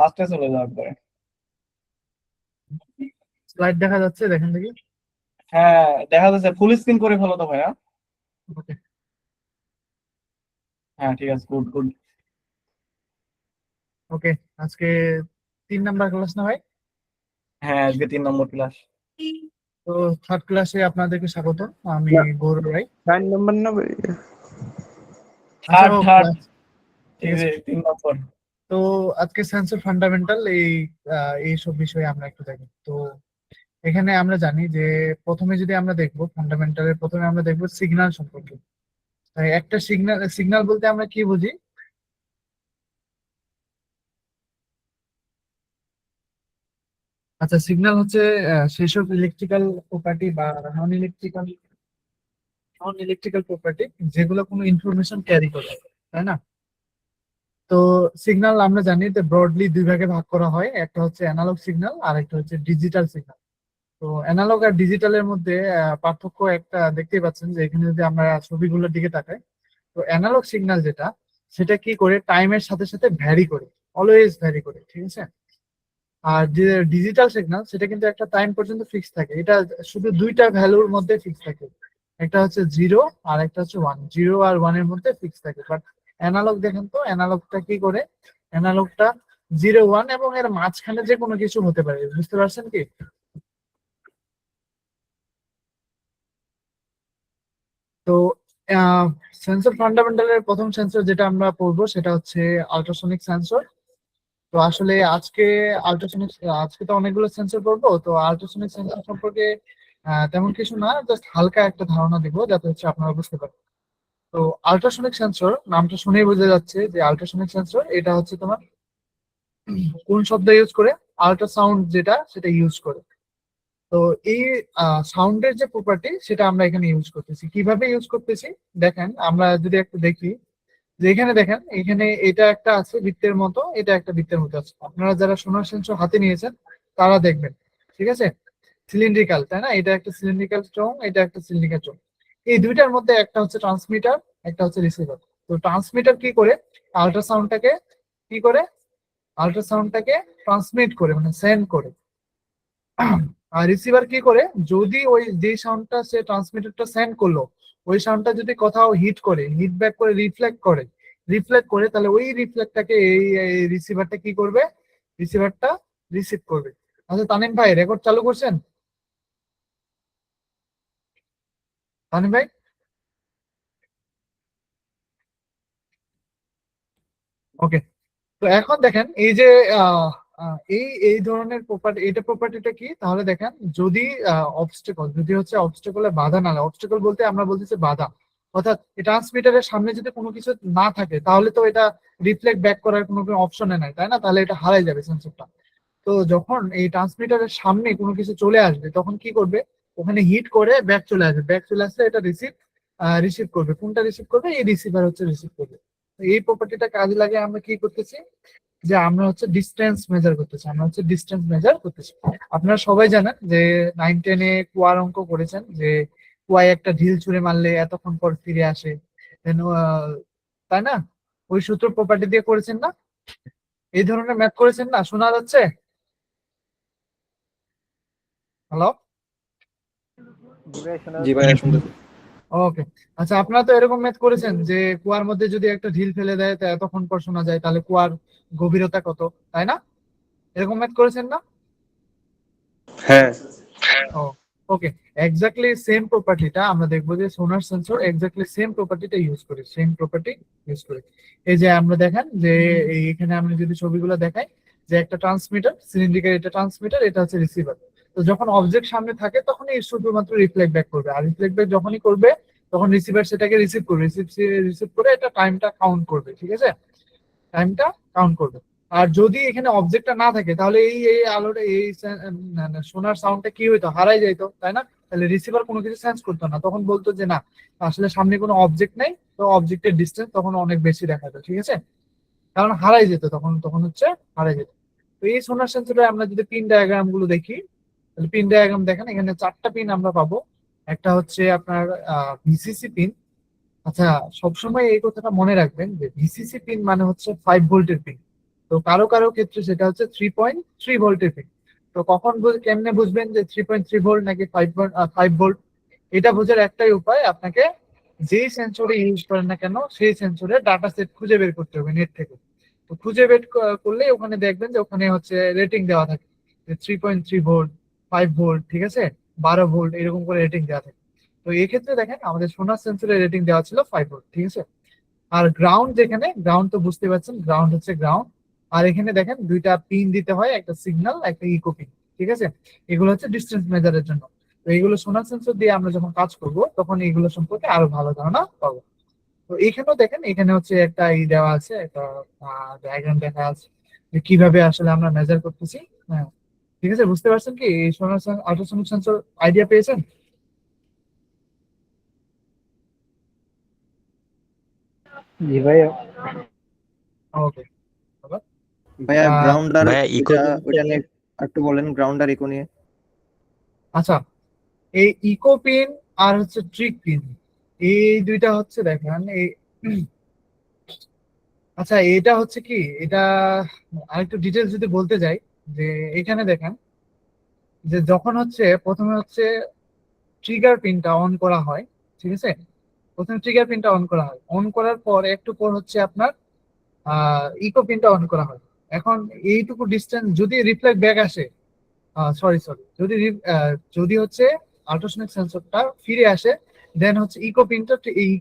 ফার্স্টে চলে যাও একবারে। স্লাইড দেখা যাচ্ছে, দেখেন দেখি। হ্যাঁ, দেখা যাচ্ছে। ফুল স্ক্রিন করে ফেলো তো ভাইয়া। ওকে। হ্যাঁ, ঠিক আছে, গুড গুড। ওকে, আজকে 3 নাম্বার ক্লাস না ভাই? হ্যাঁ, আজকে 3 নম্বর ক্লাস। তো থার্ড ক্লাসে আপনাদেরকে স্বাগত। আমি না, গৌরব রায়। 4 নম্বর না ভাই? আচ্ছা থার্ড হোক থার্ড। class, ঠিক এই আছে। যে 3 নম্বর। তো আজকে সেন্সর ফান্ডামেন্টাল এই সব বিষয়ে আমরা একটু দেখি। তো এখানে আমরা জানি যে প্রথমে যদি আমরা দেখবো ফান্ডামেন্টালের, প্রথমে আমরা দেখবো সিগন্যাল সম্পর্কে। তাই একটা সিগন্যাল, সিগন্যাল বলতে আমরা কি বুঝি? আচ্ছা, সিগন্যাল হচ্ছে সেসব ইলেকট্রিক্যাল প্রপার্টি বা নন ইলেকট্রিক্যাল নন ইলেকট্রিক্যাল প্রপার্টি যেগুলো কোনো ইনফরমেশন ক্যারি করে, তাই না? তো সিগন্যাল আমরা জানি যে ব্রডলি 2 ভাগে ভাগ করা হয়, একটা হচ্ছে অ্যানালগ সিগন্যাল আর একটা হচ্ছে ডিজিটাল সিগন্যাল। তো অ্যানালগ আর ডিজিটালের মধ্যে পার্থক্য একটা দেখতেই পাচ্ছেন যে এখানে যদি আমরা ছবিগুলোর দিকে তাকাই, তো অ্যানালগ সিগন্যাল যেটা, সেটা কি করে টাইমের সাথে সাথে ভ্যারি করে, অলওয়েজ ভ্যারি করে, ঠিক আছে। আর যে ডিজিটাল সিগন্যাল সেটা কিন্তু একটা টাইম পর্যন্ত ফিক্স থাকে, এটা শুধু 2টা ভ্যালুর মধ্যে ফিক্স থাকে। একটা হচ্ছে 0 আর একটা হচ্ছে 1, 0 আর 1 এর মধ্যে ফিক্স থাকে। বাট অ্যানালগ দেখেন তো, অ্যানালগটা কি করে? অ্যানালগটা 0 1 এবং এর মাঝখানে যে কোনো কিছু হতে পারে, বুঝতে পারছেন কি? তো সেন্সর ফান্ডামেন্টালের প্রথম সেন্সর যেটা আমরা পড়বো সেটা হচ্ছে আল্ট্রাসনিক সেন্সর। তো আসলে আল্ট্রাসনিক আজকে তো অনেকগুলো সেন্সর পড়বো, তো আল্ট্রাসনিক সেন্সর সম্পর্কে তেমন কিছু না, জাস্ট হালকা একটা ধারণা দিব যাতে হচ্ছে আপনারা বুঝতে পারেন। তো আল্ট্রাসনিক সেন্সর নামটা শুনেই বোঝা যাচ্ছে যে আল্ট্রাসনিক সেন্সর এটা হচ্ছে তোমার কোন শব্দ ইউজ করে? আল্ট্রাসাউন্ড যেটা, সেটা ইউজ করে। তো এই সাউন্ডের যে প্রপার্টি সেটা আমরা এখানে ইউজ করতেছি। কিভাবে ইউজ করতেছি দেখেন, আমরা যদি একটু দেখি যে এখানে দেখেন, এখানে এটা একটা আছে বৃত্তের মতো, এটা একটা বৃত্তের মতো আছে। আপনারা যারা সোনার সেন্সর হাতে নিয়েছেন তারা দেখবেন, ঠিক আছে। সিলিন্ড্রিক্যাল, তাই না? এটা একটা সিলিন্ড্রিক্যাল চোঙ, এটা একটা সিলিন্ড্রিক্যাল চোঙ। এই দুইটার মধ্যে একটা হচ্ছে ট্রান্সমিটার, একটা হচ্ছে রিসিভার। তো ট্রান্সমিটার কি করে? আল্ট্রাসাউন্ডটাকে কি করে? আল্ট্রাসাউন্ডটাকে ট্রান্সমিট করে, মানে সেন্ড করে। আর রিসিভার কি করে? যদি ওই যে সাউন্ডটা সে ট্রান্সমিটারটা সেন্ড করলো, ওই সাউন্ডটা যদি কোথাও হিট করে, হিট ব্যাক করে, রিফ্লেক্ট করে, তাহলে ওই রিফ্লেক্টটাকে এই রিসিভারটা কি করবে? রিসিভারটা রিসিভ করবে। আচ্ছা তানিম ভাই, রেকর্ড চালু করছেন? তানিম ভাই, ওকে। তো এখন দেখেন এই যে এই এই ধরনের প্রপার্টি, এটা প্রপার্টিটা কি তাহলে দেখেন, যদি অবস্টেকল, যদি হচ্ছে অবস্টেকলে বাধা না লাগে, অবস্টেকল বলতে আমরা বলতেছি বাধা, অর্থাৎ ট্রান্সমিটারের সামনে যদি কোনো কিছু না থাকে তাহলে তো এটা রিফ্লেক্ট ব্যাক করার কোনো অপশনে নাই, তাই না? তাহলে এটা হারাই যাবে সেন্সরটা। তো যখন এই ট্রান্সমিটারের সামনে কোনো কিছু চলে আসবে তখন কি করবে? ওখানে হিট করে ব্যাক চলে আসবে, ব্যাক চলে আসলে এটা রিসিভ করবে। কোনটা রিসিভ করবে? এই রিসিভার হচ্ছে রিসিভ করবে। তো এই প্রপার্টিটা কাজে লাগে আমরা কি করতেছি, যে আমরা হচ্ছে ডিস্টেন্স মেজার করতেছি, আপনারা সবাই জানেন যে 9 10-এ কুয়ার অঙ্ক করেছেন, যে কুয়ায় একটা ঢিল ছুঁড়ে মারলে এতক্ষণ পর ফিরে আসে। Then, তাই না? ওই সূত্র প্রপার্টি দিয়ে করেছেন না? এই ধরনের ম্যাথ করেছেন না? শোনা যাচ্ছে? হ্যালো? জি ভাইয়া, শুনতেছি। ওকে। আচ্ছা, আপনারা তো এরকম ম্যাথ করেছেন যে কুয়ার মধ্যে যদি একটা ঢিল ফেলে দেয় তা এতক্ষণ পর শোনা যায়, তাহলে কুয়ার গভীরতা কত, তাই না? এরকম ম্যাথ করেছেন না? হ্যাঁ। ও, ওকে। এক্স্যাক্টলি সেম প্রপার্টিটা আমরা দেখবো যে সোনার সেন্সর এক্স্যাক্টলি সেম প্রপার্টিটা ইউজ করে, সেম প্রপার্টি ইউজ করে। এই যে আমরা দেখেন যে এখানে আমরা যদি ছবিগুলো দেখাই, যে একটা ট্রান্সমিটার সিলিন্ড্রিক্যাল, এটা ট্রান্সমিটার, এটা হচ্ছে রিসিভার। তো যখন অবজেক্ট সামনে থাকে তখনই শুধুমাত্র রিফ্লেক্ট ব্যাক করবে, আর রিফ্লেক্ট ব্যাক যখনই করবে তখন রিসিভার সেটাকে রিসিভ করবে, রিসিভ করে এটা টাইমটা কাউন্ট করবে, ঠিক আছে। টাইমটা কাউন্ট করবে। আর যদি এখানে অবজেক্টটা না থাকে তাহলে এই এই আলোটা, এই সোনার সাউন্ডটা কি হইতো? হারাই যাইতো, তাই না? তাহলে রিসিভার কোনো কিছু সেন্স করতো না, তখন বলতো যে না, আসলে সামনে কোনো অবজেক্ট নেই, তো অবজেক্টের ডিস্টেন্স তখন অনেক বেশি দেখা যায়, ঠিক আছে। কারণ হারাই যেত, তখন তখন হচ্ছে হারাই যেত। তো এই সোনার সেন্সরে আমরা যদি পিন ডায়াগ্রাম গুলো দেখি, তাহলে পিন ডায়াগ্রাম দেখেন, এখানে 4টা পিন আমরা পাবো। একটা হচ্ছে আপনার ভিসিসি পিন। আচ্ছা, সবসময় এই কথাটা মনে রাখবেন যে ভিসিসি পিন মানে হচ্ছে 5 ভোল্টের পিন। তো তো কারো কারো ক্ষেত্রে সেটা হচ্ছে 3.3 ভোল্টের পিন। তো কখন কেমনে বুঝবেন যে 3.3 ভোল্ট নাকি 5 ভোল্ট? এটা বোঝার একটাই উপায়, আপনাকে যেই সেন্সরে ইউজ করেন না কেন সেই সেন্সরের ডাটা সেট খুঁজে বের করতে হবে নেট থেকে। তো খুঁজে বের করলে ওখানে দেখবেন যে ওখানে হচ্ছে রেটিং দেওয়া থাকে যে 3.3 ভোল্ট, 5 ভোল্ট, ঠিক আছে, 12 ভোল্ট, এরকম করে রেটিং দেওয়া থাকে। তো এই ক্ষেত্রে দেখেন আমাদের সোনার সেন্সরের রেটিং দেওয়া ছিল 5 ভোল্ট, ঠিক আছে। আর গ্রাউন্ড, যেখানে গ্রাউন্ড তো বুঝতে পারছেন, গ্রাউন্ড হচ্ছে গ্রাউন্ড। আর এখানে দেখেন দুইটা পিন দিতে হয়, একটা সিগন্যাল, একটা ইকো পিন, ঠিক আছে। এগুলো হচ্ছে ডিস্টেন্স মেজারের জন্য। তো এইগুলো সোনার সেন্সর দিয়ে আমরা যখন কাজ করব তখন এইগুলো সম্পর্কে আরো ভালো ধারণা পাবো। তো এখানেও দেখেন, এখানে হচ্ছে একটা দেওয়া আছে, একটা ডায়াগ্রাম দেখা আছে যে কিভাবে আসলে আমরা মেজার করতেছি। হ্যাঁ, ঠিক আছে, বুঝতে পারছেন কি এই সোনার আল্ট্রাসনিক সেন্সর আইডিয়া পেয়েছেন? জি ভাইয়া। ওকে। ভাইয়া গ্রাউন্ড আর ভাইয়া ইকো ওইটা নিয়ে একটু বলেন, গ্রাউন্ড আর ইকো নিয়ে। আচ্ছা, এই ইকো পিন আর হচ্ছে ট্রিক পিন, এই দুইটা হচ্ছে দেখেন এই আচ্ছা, এটা হচ্ছে কি, এটা আরেকটু ডিটেলস যদি বলতে যাই, যে এখানে দেখেন যে যখন হচ্ছে প্রথমে হচ্ছে ট্রিগার পিনটা অন করা হয়, ঠিক আছে। প্রথমে ট্রিগার পিনটা অন করা হয়, অন করার পর একটু পর হচ্ছে আপনার ইকো পিনটা অন করা হয়। এখন এইটুকু ডিস্টেন্স যদি রিফ্লেক্ট ব্যাক আসে, সরি সরি, যদি হচ্ছে আল্ট্রাসনিক সেন্সরটা ফিরে আসে, দেন হচ্ছে ইকো পিনটা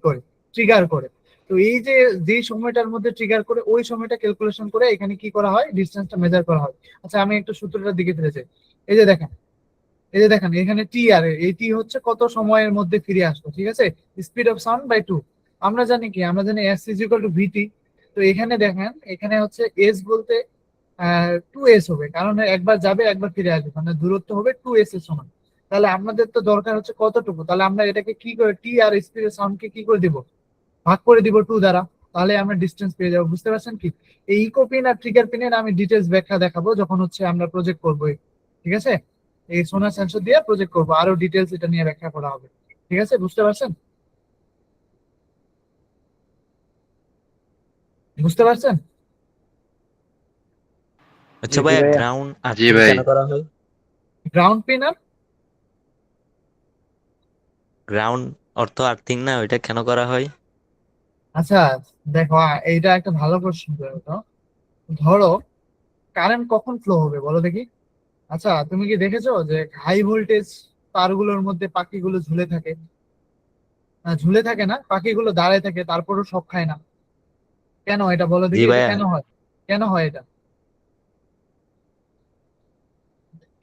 করে ট্রিগার করে। তো এই যে যেই সময়টার মধ্যে ট্রিগার করে ওই সময়টা ক্যালকুলেশন করে এখানে কি করা হয়, ডিস্টেন্সটা মেজার করা হয়। আচ্ছা, আমি একটু সূত্রটার দিকে ফিরে যাই। এই যে দেখেন, এখানে টি আর এই টি হচ্ছে কত সময়ের মধ্যে ফিরে আসলো, ঠিক আছে, স্পিড অফ সাউন্ড বাই 2। আমরা জানি কি, আমরা জানি এস ইজ ইকুয়াল টু ভিটি। তো এখানে দেখেন, এখানে হচ্ছে এস বলতে 2s হবে, কারণ একবার যাবে একবার ফিরে আসবে, মানে দূরত্ব হবে 2s এর সমান। তাহলে আমাদের তো দরকার হচ্ছে কতটুকু, তাহলে আমরা এটাকে কি করে, টি আর স্পিড অফ সাউন্ডকে কি করে দিব, ভাগ করে দিব 2 দ্বারা, তাহলে আমরা ডিস্টেন্স পেয়ে যাবো। বুঝতে পারছেন কি? এই ইকো পিন আর ট্রিগার পিনের আমি ডিটেলস ব্যাখ্যা দেখাবো যখন হচ্ছে আমরা প্রজেক্ট করবো, ঠিক আছে। এই সোনার সেন্সর দিয়ে প্রজেক্ট করবো, আরো ডিটেলস এটা নিয়ে ব্যাখ্যা করা হবে, ঠিক আছে, বুঝতে পারছেন? বুঝতে পারছেন? আচ্ছা জি ভাইয়া, ভাইয়া। গ্রাউন্ড জি আর্থিং ভাই। কেন করা হয়? গ্রাউন্ড পিন আর গ্রাউন্ড অর্থ আর্থিং না, ওইটা কেন করা হয়? আচ্ছা, দেখো এইটা একটা ভালো প্রশ্ন করে তো। ধরো কারেন্ট কখন ফ্লো হবে বলো দেখি। আচ্ছা, তুমি কি দেখেছো যে হাই ভোল্টেজ তারগুলোর মধ্যে পাখিগুলো ঝুলে থাকে? ঝুলে থাকে না, পাখিগুলো দাঁড়ায় থাকে, তারপরও সব খায় না। কেন এটা বলো জি দেখি, এটা ভাইয়া। কেন হয়? কেন হয় এটা,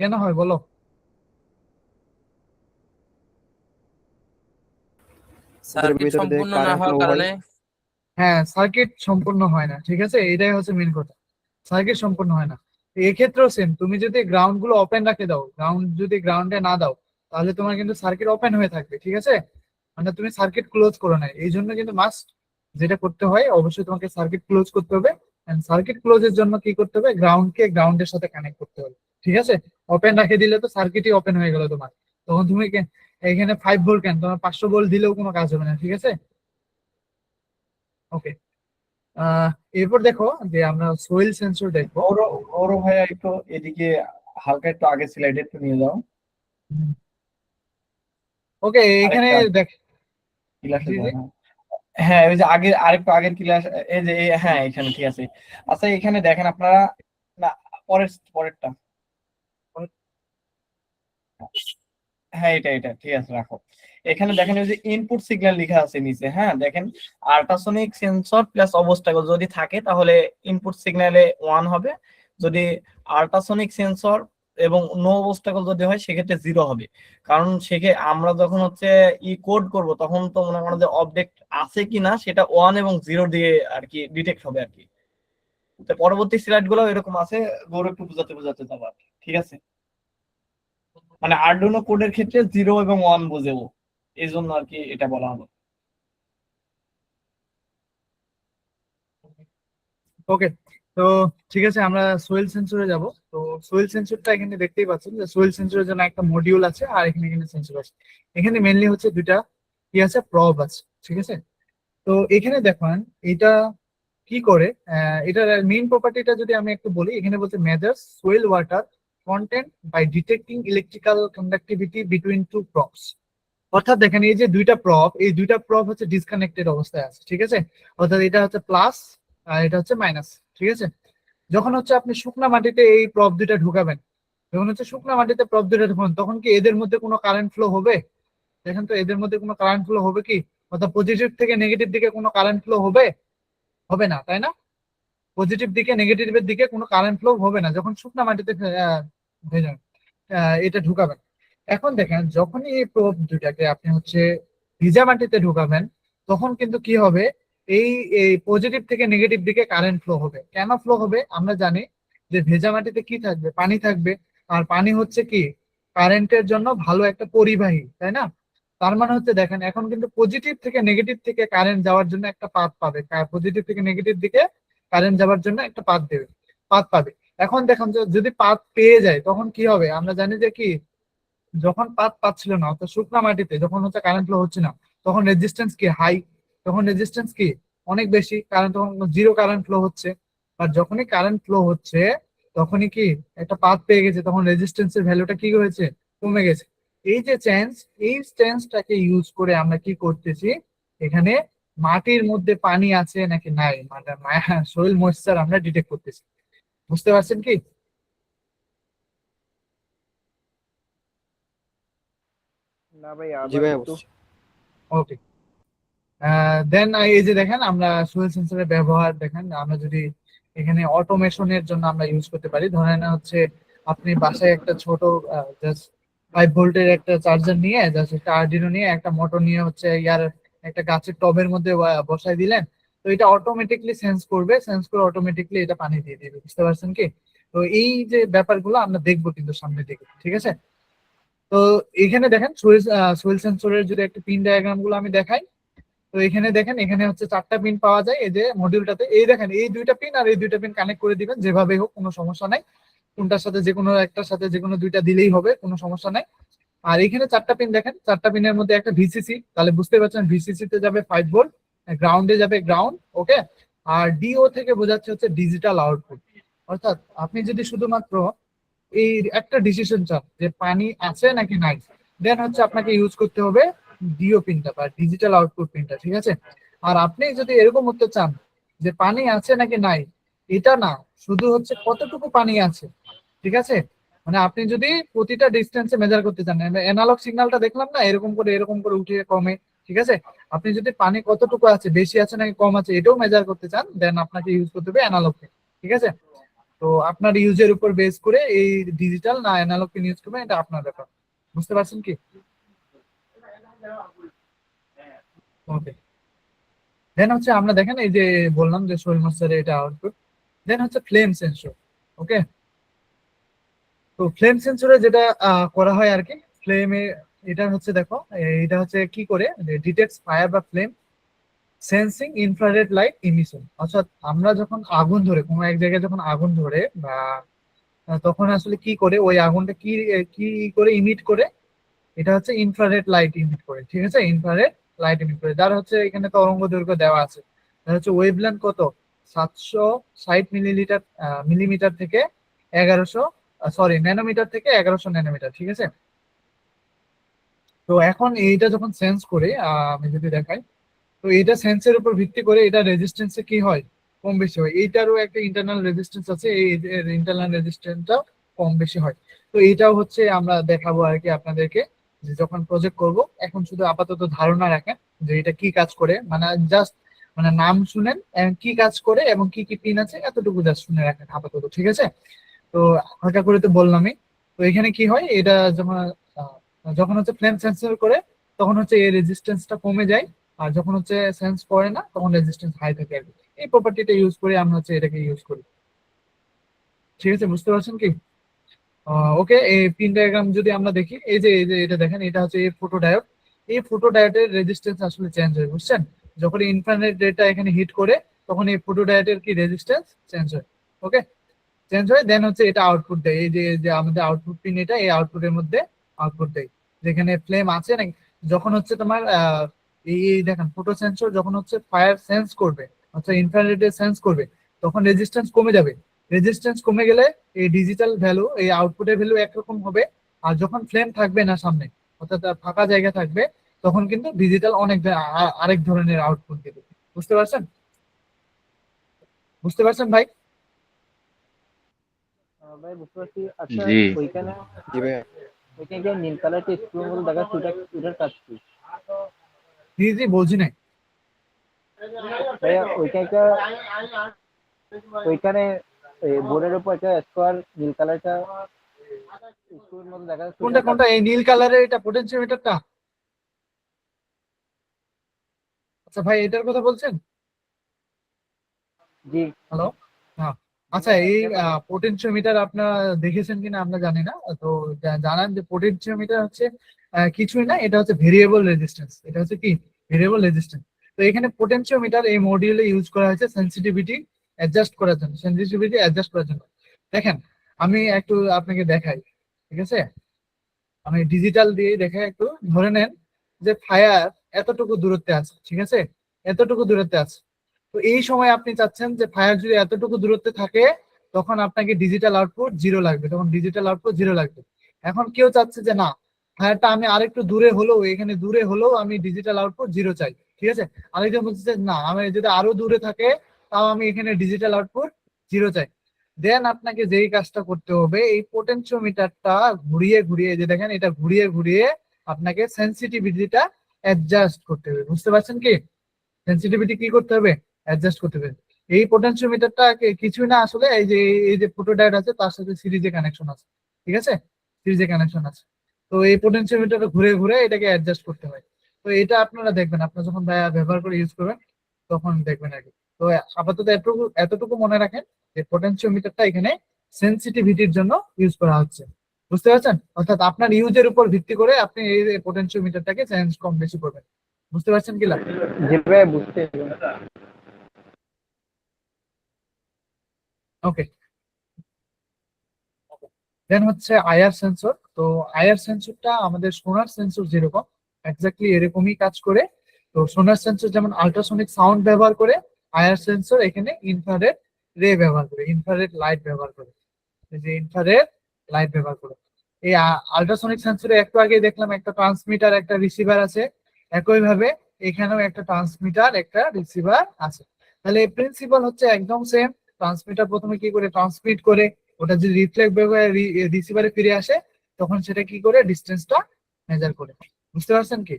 কেন হয় বলো? ওদের সার্কিট ভিতরে দিয়ে সম্পূর্ণ না কারেন্ট ফ্লো হওয়ার হয়। কারণে। হ্যাঁ, সার্কিট সম্পূর্ণ হয় না, ঠিক আছে, এটাই হচ্ছে মেন কথা, সার্কিট সম্পূর্ণ হয় না। তো এক্ষেত্রেও সেম, তুমি যদি গ্রাউন্ড গুলো ওপেন রাখে দাও, যদি গ্রাউন্ডে না দাও, তাহলে তোমার কিন্তু সার্কিট ওপেন হয়ে থাকবে, ঠিক আছে, মানে তুমি সার্কিট ক্লোজ করো না। এই জন্য কিন্তু মাস্ট যেটা করতে হয়, অবশ্যই তোমাকে সার্কিট ক্লোজ করতে হবে। সার্কিট ক্লোজের জন্য কি করতে হবে, গ্রাউন্ডকে গ্রাউন্ডের সাথে কানেক্ট করতে হবে, ঠিক আছে। ওপেন রাখে দিলে তো সার্কিটই ওপেন হয়ে গেল তোমার, তখন তুমি এখানে 5 ভোল্ট কেন, তোমার 500 ভোল্ট দিলেও কোনো কাজ হবে না, ঠিক আছে। ওকে, আহ এরপর দেখো যে আমরা সোয়েল সেন্সর দেখবো। ওরও ওরও ভাইয়া একটু এদিকে হালকা একটু আগে স্লাইডে একটু নিয়ে যাও। ওকে, এখানে আরেকটা দেখ। ক্লাসে জি জি। হ্যাঁ, ওই যে আগে আরেকটু আগের ক্লাস, এই যে হ্যাঁ এখানে ঠিক আছে। আচ্ছা, এখানে দেখেন আপনারা, না পরেরটা, হ্যাঁ এটা এটা ঠিক আছে, রাখো। এখানে দেখেন ওই যে ইনপুট সিগন্যাল লেখা আছে নিচে, হ্যাঁ দেখেন, আল্ট্রাসনিক সেন্সর প্লাস অবস্টাকল যদি থাকে তাহলে ইনপুট সিগন্যালে 1 হবে, যদি আল্ট্রাসনিক সেন্সর এবং নো অবস্টাকল যদি হয় সেক্ষেত্রে 0 হবে। কারণ আমরা যখন হচ্ছে কোড করব তখন তো মনে করেন যে অবজেক্ট আছে কিনা সেটা 1 এবং 0 দিয়ে আর কি ডিটেক্ট হবে আর কি। তো পরবর্তী স্লাইড গুলো এরকম আছে, গৌরব একটু বুঝাতে বুঝাতে যাবো আর কি, ঠিক আছে। মানে আরডুইনো কোডের ক্ষেত্রে 0 এবং 1 বুঝেও, এই জন্য আর কি এটা বলা হলো। ওকে, তো ঠিক আছে, আমরা সোয়েল সেন্সরে যাব। তো সোয়েল সেন্সরটা এখানে দেখতেই পাচ্ছেন যে সোয়েল সেন্সরের জন্য একটা মডিউল আছে, আর এখানে সেন্সর আছে। এখানে মেনলি হচ্ছে দুইটা কি আছে, প্রব আছে, ঠিক আছে। তো এখানে দেখেন এটা কি করে, এটার মেইন প্রপার্টিটা যদি আমি একটু বলি, এখানে বলছে measures soil water content by detecting electrical conductivity between two probes. অর্থাৎ দেখেন এই যে দুইটা প্রপ, এই দুইটা প্রপ হচ্ছে ডিসকানেক্টেড অবস্থায় আছে, ঠিক আছে। অর্থাৎ এটা হচ্ছে প্লাস আর এটা হচ্ছে মাইনাস, ঠিক আছে। যখন হচ্ছে আপনি শুকনা মাটিতে এই প্রপ দুইটা ঢুকাবেন, যখন হচ্ছে শুকনা মাটিতে প্রপ দুইটা ঢুকাবেন, তখন কি এদের মধ্যে কোনো কারেন্ট ফ্লো হবে? দেখেন তো এদের মধ্যে কোনো কারেন্ট ফ্লো হবে কি? অর্থাৎ পজিটিভ থেকে নেগেটিভ দিকে কোনো কারেন্ট ফ্লো হবে? হবে না, তাই না? পজিটিভ দিকে নেগেটিভের দিকে কোনো কারেন্ট ফ্লো হবে না যখন শুকনা মাটিতে ভেজান এটা ঢুকাবেন। এখন দেখেন যখনই এই প্রোব দুটাকে আপনি হচ্ছে ভিজা মাটিতে ঢুকাবেন, তখন কিন্তু কি হবে, এই এই পজিটিভ থেকে নেগেটিভ দিকে কারেন্ট ফ্লো হবে। কেন ফ্লো হবে? আমরা জানি যে ভেজা মাটিতে কি থাকবে, পানি থাকবে। আর পানি হচ্ছে কি কারেন্টের জন্য ভালো একটা পরিবাহী, তাই না? তার মানে হচ্ছে দেখেন এখন কিন্তু পজিটিভ থেকে নেগেটিভ থেকে কারেন্ট যাওয়ার জন্য একটা পাথ পাবে, পজিটিভ থেকে নেগেটিভ দিকে কারেন্ট যাওয়ার জন্য একটা পাথ দেবে, পাথ পাবে। এখন দেখুন যদি পাথ পেয়ে যায় তখন কি হবে? আমরা জানি যে কি যখন পাত পাচ্ছিল না, অর্থাৎ শুকনা মাটিতে যখন হচ্ছে কারেন্ট ফ্লো হচ্ছে না, তখন রেজিস্ট্যান্স কি হাই, তখন রেজিস্ট্যান্স কি অনেক বেশি, কারণ তখন জিরো কারেন্ট ফ্লো হচ্ছে। আর যখনই কারেন্ট ফ্লো হচ্ছে তখনই কি একটা পাত পেয়ে গেছে, তখন রেজিস্ট্যান্সের ভ্যালুটা কি হয়েছে, কমে গেছে। এই যে চেঞ্জ, এই চেঞ্জটাকে ইউজ করে আমরা কি করতেছি, এখানে মাটির মধ্যে পানি আছে নাকি নাই, মানে সয়েল ময়েশ্চার আমরা ডিটেক্ট করতেছি। বুঝতে পারছেন কি? না ভাই, জি আবার ভাইয়া একটু। বুঝছি। ওকে, দেন এই যে দেখেন আমরা সোয়েল সেন্সরের ব্যবহার দেখেন, আমরা যদি এখানে অটোমেশনের জন্য আমরা ইউজ করতে পারি। ধরেন হচ্ছে আপনি বাসায় একটা ছোট জাস্ট 5 ভোল্টের একটা চার্জার নিয়ে, জাস্ট একটা আর্ডিনো নিয়ে, একটা মোটর নিয়ে হচ্ছে ইয়ার একটা গাছের টবের মধ্যে বসাই দিলেন, তো এটা অটোমেটিকলি সেন্স করবে, সেন্স করে অটোমেটিকলি এটা পানি দিয়ে দিবে। বুঝতে পারছেন কি? তো এই যে ব্যাপারগুলো আমরা দেখবো কিন্তু সামনে দিকে, ঠিক আছে। তো এখানে দেখেন সোয়েল সেন্সরের যদি একটা পিন ডায়াগ্রাম গুলো আমি দেখাই, তো এখানে দেখেন এখানে হচ্ছে 4টা পিন পাওয়া যায় এই যে মডিউলটাতে। এই দেখেন এই 2টা পিন আর এই 2টা পিন কানেক্ট করে দিবেন, যেভাবে হোক কোনো সমস্যা নাই। কোনটার সাথে যে কোনো একটার সাথে যে কোনো 2টা দিলেই হবে, কোনো সমস্যা নাই। আর এখানে 4টা পিন দেখেন, 4টা পিনের মধ্যে একটা ভিসিসি, তাহলে বুঝতে পারছেন ভিসিসি তে যাবে 5 ভোল্ট, গ্রাউন্ডে যাবে গ্রাউন্ড, ওকে। আর ডিও থেকে বোঝাচ্ছে হচ্ছে ডিজিটাল আউটপুট। অর্থাৎ আপনি যদি শুধুমাত্র এই একটা ডিসিশন চান যে পানি আছে নাকি নাই, দেন হচ্ছে আপনাকে ইউজ করতে হবে ডিও পিনটা বা ডিজিটাল আউটপুট পিনটা, ঠিক আছে। আর আপনি যদি এরকম করতে চান যে পানি আছে নাকি নাই, এটা না, শুধু হচ্ছে কতটুকু পানি আছে, ঠিক আছে। মানে আপনি যদি প্রতিটা ডিস্টেন্সে মেজার করতে চান, অ্যানালগ সিগন্যালটা দেখলাম না এরকম করে উঠে কমে, ঠিক আছে। আপনি যদি পানি কতটুকু আছে, বেশি আছে নাকি কম আছে, এটাও মেজার করতে চান, দেন আপনাকে ইউজ করতে হবে অ্যানালগ পিন, ঠিক আছে। তো আপনার ইউজের উপর বেস করে এই ডিজিটাল না অ্যানালগ পিন ইউজ করবেন, এটা আপনার ব্যাপার। বুঝতে পারছেন কি? ওকে, দেন হচ্ছে আমরা দেখেন এই যে বললাম যে সোয়েল ময়েশ্চার এটা আউটপুট। দেন হচ্ছে ফ্লেম সেন্সর, ওকে। তো ফ্লেম সেন্সরে যেটা করা হয় আর কি, ফ্লেমে এটা হচ্ছে দেখো, এটা হচ্ছে কি করে ডিটেক্টস ফায়ার বা flame sensing infrared light emission. অর্থাৎ আমরা যখন আগুন ধরে কোনো এক জায়গায় যখন আগুন ধরে বা তখন আসলে কি করে ওই আগুনটা কি কি করে ইমিট করে, এটা হচ্ছে ইনফ্রারেড লাইট ইমিট করে, ঠিক আছে। ইনফ্রারেড লাইট ইমিট করে, যার হচ্ছে এখানে তরঙ্গ দৈর্ঘ্য দেওয়া আছে, তার হচ্ছে ওয়েভলেন্থ কত, 760 মিলিমিটার থেকে 1100 ন্যানোমিটার থেকে 1100 ন্যানোমিটার, ঠিক আছে। তো এখন এইটা যখন সেন্স করে আমি যদি দেখাই, তো এটা সেন্সের উপর ভিত্তি করে এটা রেজিস্ট্যান্সে কি হয়, কম বেশি হয়। এইটারও একটা ইন্টারনাল রেজিস্ট্যান্স আছে, এই ইন্টারনাল রেজিস্ট্যান্সটা কম বেশি হয়। তো এইটাও হচ্ছে আমরা দেখাবো আর কি আপনাদেরকে, যে যখন প্রজেক্ট করব। এখন শুধু আপাতত ধারণা রাখেন যে এটা কি কাজ করে, মানে জাস্ট মানে নাম শুনেন কি কাজ করে এবং কি কি পিন আছে এতটুকু জাস্ট শুনে রাখেন আপাতত, ঠিক আছে। তো হালকা করে তো বললামই। তো এখানে কি হয়, এটা যখন যখন হচ্ছে ফ্লেম সেন্সর করে তখন হচ্ছে এই রেজিস্ট্যান্সটা কমে যায়, আর যখন হচ্ছে সেন্স করে না তখন রেজিস্ট্যান্স হাই থাকে আর কি। এই প্রপার্টিটা ইউজ করে আমরা হচ্ছে এটাকে ইউজ করি, ঠিক আছে। বুঝতে পারছেন কি? ওকে, এই পিন ডায়াগ্রাম যদি আমরা দেখি, এই যে এটা দেখেন, এটা হচ্ছে এই ফটো ডায়োড। এই ফটো ডায়োডের রেজিস্ট্যান্স আসলে চেঞ্জ হয়, বুঝছেন। যখন ইনফ্রারেড রেটা এখানে হিট করে তখন এই ফটো ডায়োডের কি রেজিস্ট্যান্স চেঞ্জ হয়, ওকে, চেঞ্জ হয়। দেন হচ্ছে এটা আউটপুট দেয়, এই যে যে আমাদের আউটপুট পিন, এটা এই আউটপুটের মধ্যে আউটপুট দেয়, যেখানে ফ্লেম আছে নাকি। যখন হচ্ছে তোমার এই দেখেন ফটো সেন্সর যখন হচ্ছে ফায়ার সেন্স করবে, আচ্ছা ইনফ্রারেডে সেন্স করবে, তখন রেজিস্ট্যান্স কমে যাবে। রেজিস্ট্যান্স কমে গেলে এই ডিজিটাল ভ্যালু, এই আউটপুটের ভ্যালু একরকম হবে। আর যখন ফ্লেম থাকবে না সামনে, অর্থাৎ ফাঁকা জায়গা থাকবে, তখন কিন্তু ডিজিটাল অনেক আরেক ধরনের আউটপুট দেবে। বুঝতে পারছেন? বুঝতে পারছেন ভাই? ভাই বুঝতে পারছি। আচ্ছা জি ওইখানে জি ভাইয়া। ওইখানে যে নীল কালারটা স্ক্রু মতো দেখাচ্ছে ওটার কাজ কি? জি জি, বলছি না। ভাইয়া ওইখানে বোর্ডের উপর একটা স্কোয়ার নীল কালারটা স্ক্রুর মতো দেখা যাচ্ছে কোনটা ওটার কাজ কোনটা? এই কি? নীল কালারের এটা পোটেনশিওমিটারটা? আচ্ছা ভাই, এটার কথা বলছেন? জি হ্যালো, হ্যাঁ। আচ্ছা, এই পোটেনশিওমিটার আপনারা দেখেছেন কিনা আমরা জানি না। তো জানান যে পোটেনশিওমিটার হচ্ছে কিছুই না, এটা হচ্ছে ভেরিয়েবল রেজিস্ট্যান্স। এটা হচ্ছে কি? Variable resistance. তো এখানে পোটেনশিওমিটার এই মডিউলে ইউজ করা হয়েছে সেন্সিটিভিটি অ্যাডজাস্ট করার জন্য, সেন্সিটিভিটি অ্যাডজাস্ট করার জন্য। দেখেন, আমি একটু আপনাকে দেখাই, ঠিক আছে? আমি ডিজিটাল দিয়ে দেখাই একটু। ধরে নেন যে ফায়ার এতটুকু দূরত্বে আছে, ঠিক আছে? এতটুকু দূরত্বে আছে। তো এই সময় আপনি চাচ্ছেন যে ফায়ার যদি এতটুকু দূরত্বে থাকে, তখন আপনাকে ডিজিটাল আউটপুট জিরো লাগবে, তখন ডিজিটাল আউটপুট জিরো লাগবে। এখন কেউ চাচ্ছে যে না, ফায়ারটা আমি আরেকটু দূরে হলেও, এখানে দূরে হলেও আমি ডিজিটাল আউটপুট জিরো চাই, ঠিক আছে? আরেকজন বলছে যে না, আমি যদি আরো দূরে থাকে তাও আমি এখানে ডিজিটাল আউটপুট জিরো চাই। দেন আপনাকে যেই কাজটা করতে হবে, এই পোটেনশিওমিটারটা ঘুরিয়ে ঘুরিয়ে, যে দেখেন এটা ঘুরিয়ে ঘুরিয়ে আপনাকে সেন্সিটিভিটিটা অ্যাডজাস্ট করতে হবে। বুঝতে পারছেন কি? সেন্সিটিভিটি কি করতে হবে? অ্যাডজাস্ট করতে হবে। এই পোটেনশিওমিটারটা কিছুই না আসলে, এই যে ফটোডায়োড আছে তার সাথে সিরিজে কানেকশন আছে, ঠিক আছে? সিরিজে কানেকশন আছে। তো এই পোটেনশিওমিটারটা ঘুরে ঘুরে এটাকে অ্যাডজাস্ট করতে হয়। তো এটা আপনারা দেখবেন, আপনারা যখন ব্যবহার করে ইউজ করবেন তখন দেখবেন আর কি। তো আপাতত এতটুকু এতটুকু মনে রাখেন যে পোটেনশিওমিটারটা এখানে সেন্সিটিভিটির জন্য ইউজ করা হচ্ছে। বুঝতে পারছেন? অর্থাৎ আপনার ইউজের উপর ভিত্তি করে আপনি এই পোটেনশিওমিটারটাকে চেঞ্জ কম বেশি করবেন। বুঝতে পারছেন কি? জি ভাইয়া বুঝতে ওকে। দেন হচ্ছে আইআর সেন্সর। তো আইআর সেন্সরটা আমাদের সোনার সেন্সর যেরকম এক্স্যাক্টলি এরকমই কাজ করে। তো সোনার সেন্সর যেমন আল্ট্রাসনিক সাউন্ড ব্যবহার করে, আইআর সেন্সর এখানে ইনফ্রারেড রে ব্যবহার করে, ইনফ্রারেড লাইট ব্যবহার করে। এই যে ইনফ্রারেড লাইট ব্যবহার করে। এই আল্ট্রাসনিক সেন্সরে একটু আগে দেখলাম একটা ট্রান্সমিটার একটা রিসিভার আছে, একইভাবে এখানেও একটা ট্রান্সমিটার একটা রিসিভার আছে। তাহলে প্রিন্সিপাল হচ্ছে একদম সেম। ট্রান্সমিটার প্রথমে কি করে? ট্রান্সমিট করে, ওটা যদি রিফ্লেক্ট হয়ে রিসিভারে ফিরে আসে, তখন সেটা কি করে? ডিস্টেন্সটা মেজার করে। বুঝতে পারছেন কি?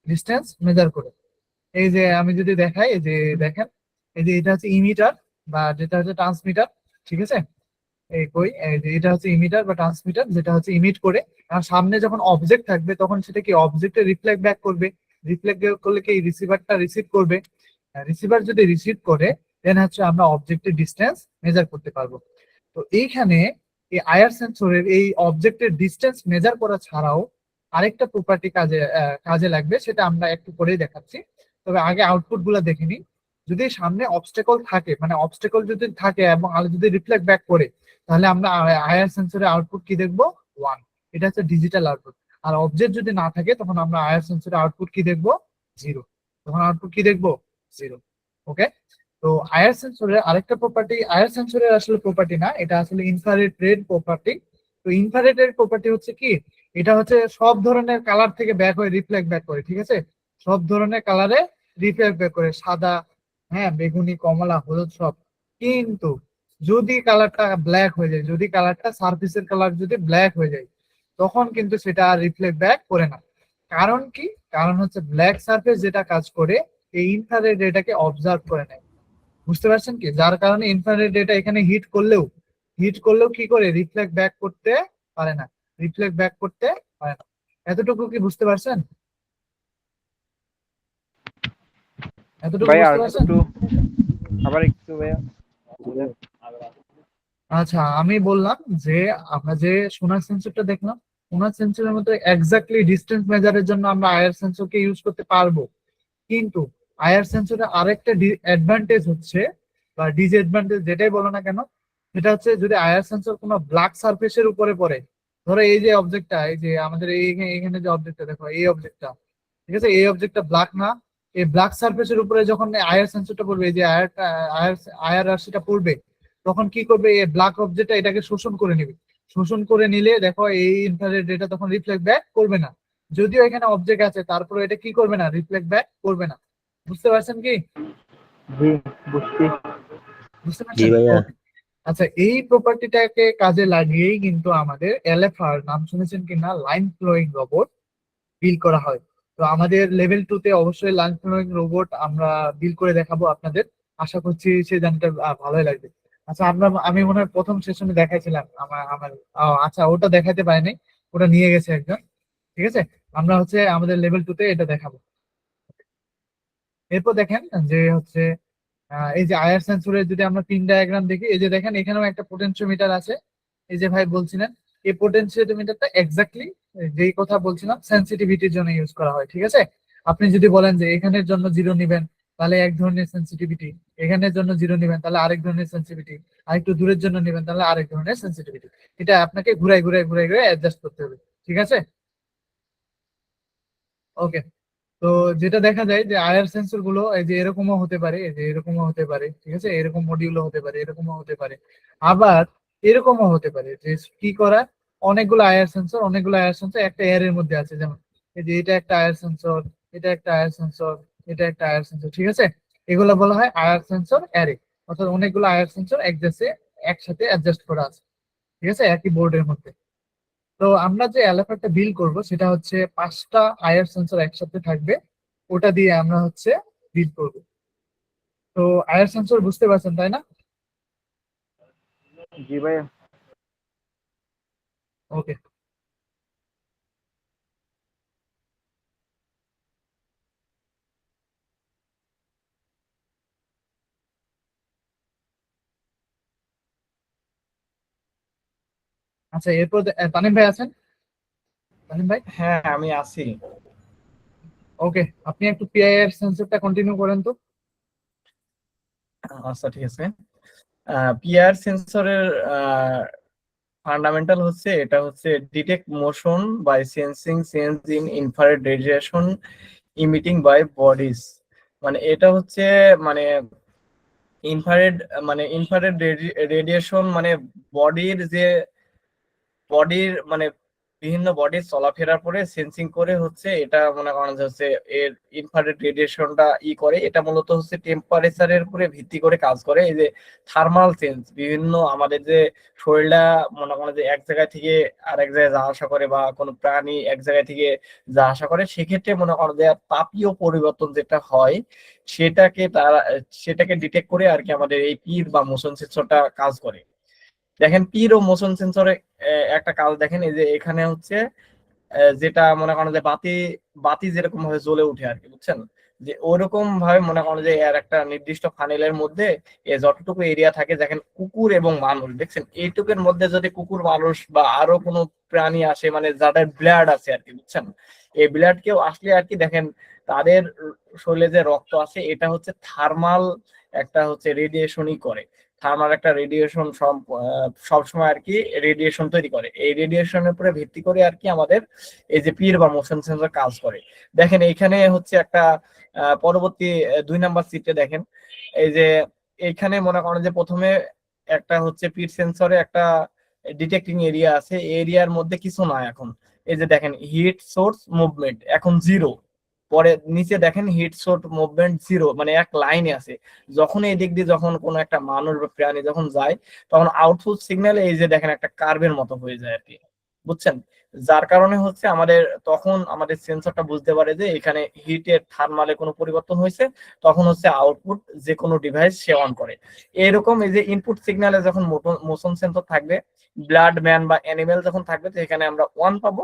ডিস্টেন্স মেজার করে। এই যে আমি যদি দেখাই, এই যে দেখেন, এই যে এটা হচ্ছে ইমিটার বা যেটা হচ্ছে ট্রান্সমিটার, ঠিক আছে? এই কই, এই যে এটা হচ্ছে ইমিটার বা ট্রান্সমিটার, যেটা হচ্ছে ইমিট করে। আর সামনে যখন অবজেক্ট থাকবে তখন সেটা কি অবজেক্টে রিফ্লেক্ট ব্যাক করবে। রিফ্লেক্ট করলে কি রিসিভারটা রিসিভ করবে। রিসিভার যদি রিসিভ করে, দেন হচ্ছে আমরা অবজেক্টের ডিস্টেন্স মেজার করতে পারবো। তো এইখানে এই আইআর সেন্সরের এই অবজেক্টের ডিস্টেন্স মেজার করা ছাড়াও আরেকটা প্রপার্টি কাজে লাগবে, সেটা আমরা একটু পরেই দেখাচ্ছি। তবে আগে আউটপুট গুলা দেখে নিই। যদি সামনে অবস্টেকল থাকে, মানে অবস্টেকল যদি থাকে এবং আলো যদি রিফ্লেক্ট ব্যাক করে, তাহলে আমরা আইআর সেন্সরের আউটপুট কি দেখবো? 1। এটা হচ্ছে ডিজিটাল আউটপুট। আর অবজেক্ট যদি না থাকে, তখন আমরা আইআর সেন্সরের আউটপুট কি দেখবো? 0। তখন আউটপুট কি দেখবো? 0। ওকে। তো আইআর সেন্সরের আরেকটা প্রপার্টি, আইআর সেন্সরের আসলে প্রপার্টি না, এটা আসলে ইনফ্রারেড রেড প্রপার্টি। তো ইনফ্রারেড এর প্রপার্টি হচ্ছে কি? এটা হচ্ছে সব ধরনের কালার থেকে ব্যাক হয়ে রিফ্লেক্ট ব্যাক করে, ঠিক আছে? সব ধরনের কালারে রিফ্লেক্ট ব্যাক করে, সাদা, হ্যাঁ, বেগুনি, কমলা, হলুদ, সব। কিন্তু যদি কালারটা ব্ল্যাক হয়ে যায়, যদি কালারটা সারফেসের কালার যদি ব্ল্যাক হয়ে যায়, তখন কিন্তু সেটা আর রিফ্লেক্ট ব্যাক করে না। কারণ কি? কারণ হচ্ছে ব্ল্যাক সারফেস যেটা কাজ করে, এই ইনফ্রারেড এটাকে অবজার্ভ করে নেয়। বুঝতে পারছেন কি? যার কারণে ইনফ্রারেড এটা এখানে হিট করলেও কি করে? রিফ্লেক্ট ব্যাক করতে পারে না, রিফ্লেক্ট ব্যাক করতে পারে না। এতটুকু কি বুঝতে পারছেন? এতটুকু ভাইয়া বুঝতে আর পারছেন? একটু আবার একটু ভাইয়া। আচ্ছা, আমি বললাম যে আমরা যে সোনার সেন্সরটা দেখলাম, সোনার সেন্সরের মতো এক্স্যাক্টলি ডিস্টেন্স মেজারের জন্য আমরা আইআর সেন্সরকে ইউজ করতে পারবো। কিন্তু আইআর সেন্সরের আরেকটা অ্যাডভান্টেজ হচ্ছে, বা ডিসঅ্যাডভান্টেজ যেটাই বলো না কেন, সেটা হচ্ছে যদি আইআর সেন্সর কোনো ব্ল্যাক সারফেসের উপরে পড়ে। ধরো এই যে অবজেক্টটা, এই যে আমাদের এখানে যে অবজেক্টটা দেখো, এই অবজেক্টটা, ঠিক আছে? এই অবজেক্টটা ব্ল্যাক না, এই ব্ল্যাক সারফেসের উপরে যখন আইআর সেন্সরটা পড়বে, এই যে আইআরআরসিটা পড়বে, তখন কি করবে, এই ব্ল্যাক অবজেক্টটা এটাকে শোষণ করে নেবে। শোষণ করে নিলে দেখো এই ইনফ্রারেড রেটা তখন রিফ্লেক্ট ব্যাক করবে না। যদিও এখানে অবজেক্ট আছে, তারপরে এটা কি করবে না, রিফ্লেক্ট ব্যাক করবে না। বুঝতে পারছেন কি? জি, বুঝছি। বুঝতে জি পারছেন? ভাইয়া। Okay. আচ্ছা, এই প্রপার্টিটাকে কাজে লাগিয়েই কিন্তু আমাদের এলএফআর, নাম শুনেছেন কিনা, লাইন ফ্লোয়িং রোবট বিল করা হয়। তো আমাদের লেভেল 2 তে অবশ্যই লাইন ফ্লোয়িং রোবট আমরা বিল করে দেখাবো আপনাদের। আশা করছি সেই জানটা ভালোই লাগবে। আচ্ছা, আমি মনে হয় প্রথম সেশনে দেখাইছিলাম আমার আমার আচ্ছা, ওটা দেখাইতে পারিনি, ওটা নিয়ে গেছে একজন। ঠিক আছে, আমরা হচ্ছে আমাদের লেভেল 2 তে এটা দেখাবো। এরপর দেখেন যে হচ্ছে এই যে আয়ার সেন্সরের যদি আমরা পিন ডায়াগ্রাম দেখি, এই যে দেখেন এখানেও একটা পোটেনশিওমিটার আছে। এই যে ভাই বলছিলেন, এই পোটেনশিওমিটারটা এক্স্যাক্টলি যেই কথা বলছিলাম সেন্সিটিভিটির জন্য ইউজ করা হয়। ঠিক আছে, আপনি যদি বলেন যে এখানের জন্য 0 নিবেন তাহলে এক ধরনের সেন্সিটিভিটি, এখানের জন্য 0 নিবেন তাহলে আরেক ধরনের সেন্সিটিভিটি, আর একটু দূরের জন্য নিবেন তাহলে আরেক ধরনের সেন্সিটিভিটি। এটা আপনাকে ঘুরাই ঘুরাই ঘুরাই ঘুরাই অ্যাডজাস্ট করতে হবে। ঠিক আছে, ওকে। তো যেটা দেখা যায় যে আয়ার সেন্সর গুলো এই যে এরকমও হতে পারে, এই যে এরকমও হতে পারে, ঠিক আছে, এরকম মডিউলও হতে পারে, এরকমও হতে পারে, আবার এরকমও হতে পারে যে কি করা, অনেকগুলো আয়ার সেন্সর একটা এর মধ্যে আছে। যেমন এই যে এটা একটা আয়ার সেন্সর, এটা একটা আয়ার সেন্সর, এটা একটা আয়ার সেন্সর। ঠিক আছে, এগুলো বলা হয় আয়ার সেন্সর অ্যারে, অর্থাৎ অনেকগুলো আয়ার সেন্সর একসাথে অ্যাডজাস্ট করা আছে। ঠিক আছে, একই বোর্ডের মধ্যে। তো আমরা যে এলাকাটা বিল করব সেটা হচ্ছে 5টা আয়ার সেন্সর একসাথে থাকবে, ওটা দিয়ে আমরা হচ্ছে বিল করব। তো আয়ার সেন্সর বুঝতে পারছেন তাই না? জি ভাইয়া। ওকে। আচ্ছা, এরপর তানিম ভাই আছেন? তানিম ভাই, হ্যাঁ, আমি আছি। ওকে, আপনি একটু পিআইআর সেন্সরটা কন্টিনিউ করেন তো। আচ্ছা, ঠিক আছে। পিআর সেন্সরের ফান্ডামেন্টাল হচ্ছে, এটা হচ্ছে detect motion by sensing change in infrared radiation emitting by bodies. মানে এটা হচ্ছে মানে ইনফ্রারেড ইনফ্রারেড রেডিয়েশন মানে বডির যে বিভিন্ন বডির চলাফেরার পরে সেন্সিং করে হচ্ছে, এটা মনে করেন যে হচ্ছে এর ইনফ্রারেড রেডিয়েশনটা করে। এটা মূলত হচ্ছে টেম্পারেচারের উপরে ভিত্তি করে কাজ করে। এই যে থার্মাল চেঞ্জ, বিভিন্ন আমাদের যে শরীরটা মনে করেন যে এক জায়গায় থেকে আরেক জায়গায় যাওয়া আসা করে, বা কোনো প্রাণী এক জায়গায় থেকে যাওয়া আসা করে, সেক্ষেত্রে মনে করেন যে তাপীয় পরিবর্তন যেটা হয় সেটাকে ডিটেক্ট করে আর কি আমাদের এই পির বা মোশন সেন্সরটা কাজ করে। দেখেন, পির ও মোশন সেন্সরে একটা কাজ দেখেন, এই যে এখানে হচ্ছে যেটা মনে করেন যে বাতি বাতি যেরকম ভাবে জ্বলে উঠে আর কি, বুঝছেন, যে ওরকম ভাবে মনে করেন যে এর একটা নির্দিষ্ট ফানেলের মধ্যে যতটুকু এরিয়া থাকে, দেখেন কুকুর এবং মানুষ, দেখছেন এইটুকুর মধ্যে যদি কুকুর, মানুষ বা আরো কোনো প্রাণী আসে, মানে যাদের ব্লাড আছে আর কি, বুঝছেন, এই ব্লাড কেউ আসলে আর কি, দেখেন তাদের শরীরে যে রক্ত আছে এটা হচ্ছে থার্মাল একটা হচ্ছে রেডিয়েশনই করে। থার্মাল একটা রেডিয়েশন সব সময় আর কি রেডিয়েশন তৈরি করে। এই রেডিয়েশনের উপরে ভিত্তি করে আর কি আমাদের এই যে পির বা মোশন সেন্সর কাজ করে। দেখেন এইখানে হচ্ছে একটা পরবর্তী 2 নাম্বার চিত্রে দেখেন, এই যে এইখানে মনে করেন যে প্রথমে একটা হচ্ছে পির সেন্সরে একটা ডিটেক্টিং এরিয়া আছে, এরিয়ার মধ্যে কিছু না এখন। এই যে দেখেন হিট সোর্স মুভমেন্ট এখন 0, পরে নিচে দেখেন হিট সোর্স মুভমেন্ট 0, মানে এক লাইনে আছে। যখন এই দিক দিয়ে যখন কোনো একটা মানুষ বা প্রাণী যখন যায়, তখন আউটপুট সিগন্যাল এই যে দেখেন একটা কার্ভের মতো হয়ে যায় আর কি, বুঝছেন, যার কারণে হচ্ছে তখন আমাদের সেন্সরটা বুঝতে পারে যে এখানে হিটের থার্মালে কোনো পরিবর্তন হয়েছে, তখন হচ্ছে আউটপুট যে কোনো ডিভাইস সে অন করে। এরকম এই যে ইনপুট সিগন্যালে যখন মোশন সেন্সর থাকবে, ব্লাড ম্যান বা অ্যানিমেল যখন থাকবে, তো এখানে আমরা 1 পাবো।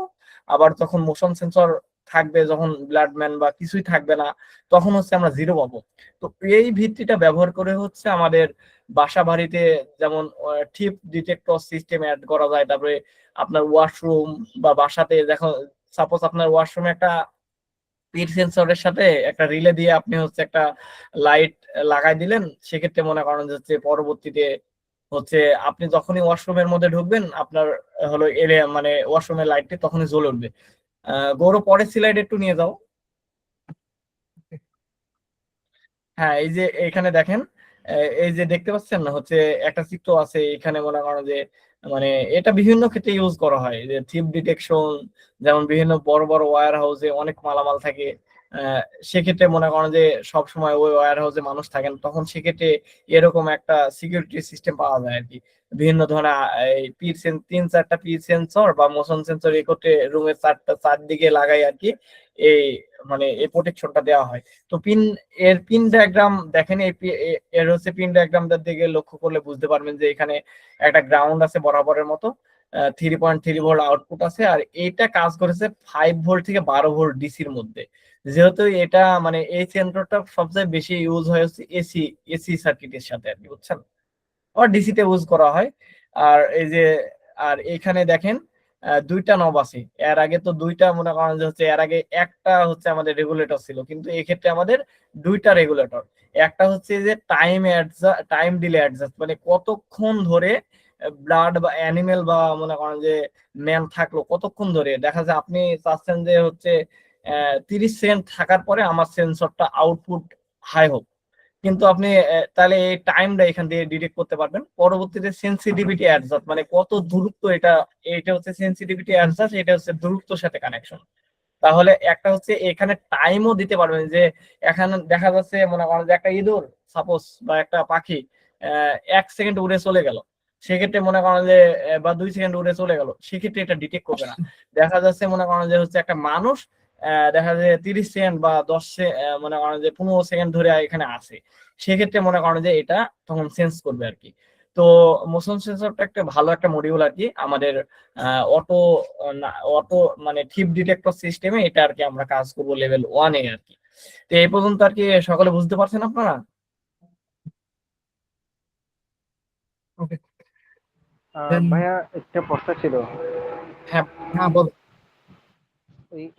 আবার যখন মোশন সেন্সর থাকবে, যখন ব্লাড ম্যান বা কিছুই থাকবে না, তখন হচ্ছে আমরা 0 পাবো। তো এই ভিত্তিটা ব্যবহার করে হচ্ছে আমাদের বাসা বাড়িতে যেমন থিপ ডিটেক্টর সিস্টেম অ্যাড করা যায়। তারপরে আপনার ওয়াশরুম বা বাসাতে দেখো, সাপোজ আপনার ওয়াশরুমে একটা পিট সেন্সরের সাথে একটা রিলে দিয়ে আপনি হচ্ছে একটা লাইট লাগাই দিলেন, সেক্ষেত্রে মনে করেন যে হচ্ছে পরবর্তীতে হচ্ছে আপনি যখনই ওয়াশরুমের মধ্যে ঢুকবেন, আপনার হলো এরিয়া মানে ওয়াশরুমের লাইটটি তখনই জ্বলে উঠবে। গৌরব, পরের স্লাইড একটু নিয়ে যাও। হ্যাঁ, এই যে এখানে দেখেন, এই যে দেখতে পাচ্ছেন না, হচ্ছে একটা চিত্র আছে এখানে, মনে করো যে মানে এটা বিভিন্ন ক্ষেত্রে ইউজ করা হয়, যে থিপ ডিটেকশন, যেমন বিভিন্ন বড় বড় ওয়্যার হাউসে অনেক মালামাল থাকে। আহ, সেক্ষেত্রে মনে করেন যে সব সময় ওই ওয়্যার হাউসে মানুষ থাকেন, তখন সেক্ষেত্রে এরকম একটা সিকিউরিটি সিস্টেম পাওয়া যায় আর কি। বিভিন্ন ধরনের এই তিন চারটা পি সেন্সর বা মোশন সেন্সর এ করতে রুমের চারদিকে লাগাই আর কি। এই মানে এই প্রোটেকশনটা দেওয়া হয়। তো এর পিন ডায়াগ্রাম দেখেন, এর হচ্ছে পিন ডায়াগ্রামটার দিকে লক্ষ্য করলে বুঝতে পারবেন যে এখানে একটা গ্রাউন্ড আছে বরাবরের মতো, 3.3 ভোল্ট আউটপুট আছে, আর এটা কাজ করেছে 5 ভোল্ট থেকে 12 ভোল্ট ডিসির মধ্যে। যেহেতু এটা মানে এই সেন্সরটা সবচেয়ে বেশি ইউজ হয় হচ্ছে এসি সার্কিটের সাথে আর কি, বুঝছেন, আর ডিসি তে ইউজ করা হয়। আর এই যে, আর এখানে দেখেন দুইটা নব আছে। এর আগে তো দুইটা, মনে করেন যে হচ্ছে এর আগে একটা হচ্ছে আমাদের রেগুলেটর ছিল, কিন্তু এক্ষেত্রে আমাদের দুইটা রেগুলেটর। একটা হচ্ছে যে টাইম ডিলে অ্যাডজাস্ট, মানে কতক্ষণ ধরে ব্লাড বা অ্যানিমেল বা মনে করেন যে ম্যান থাকলো কতক্ষণ ধরে, দেখা যায় আপনি চাচ্ছেন যে হচ্ছে 30 সেকেন্ড থাকার পরে আমার সেন্সরটা আউটপুট হাই হোক, কিন্তু আপনি তাহলে এই টাইমটা এখান থেকে ডিটেক্ট করতে পারবেন। পরবর্তীতে সেন্সিটিভিটি অ্যাডজাস্ট, মানে কত দূরত্ব এটা, এটা হচ্ছে সেন্সিটিভিটি অ্যাডজাস্ট, এটা হচ্ছে দূরত্বের সাথে কানেকশন। তাহলে একটা হচ্ছে এখানে টাইমও দিতে পারবেন, যে এখানে দেখা যাচ্ছে মনে করেন যে একটা ইঁদুর সাপোজ বা একটা পাখি 1 সেকেন্ড উড়ে চলে গেল, সেক্ষেত্রে মনে করেন যে বা 2 সেকেন্ড উড়ে চলে গেল, সেক্ষেত্রে এটা ডিটেক্ট করবে না। দেখা যাচ্ছে মনে করেন যে হচ্ছে একটা মানুষ দেখা যায় 30 সেকেন্ড বা মনে করেন যে 15 সেকেন্ড ধরে এখানে আছে, সেক্ষেত্রে মনে করেন যে এটা তখন সেন্স করবে আর কি। তো মোশন সেন্সরটা একটা ভালো একটা মডিউল আর কি আমাদের অটো অটো মানে থিপ ডিটেক্টর সিস্টেমে, এটা আর কি আমরা কাজ করবো লেভেল 1 এ আর কি। তো এই পর্যন্ত আর কি সকলে বুঝতে পারছেন আপনারা? ওকে, দেন ভাইয়া একটা প্রশ্ন ছিল। হ্যাঁ, হ্যাঁ বল।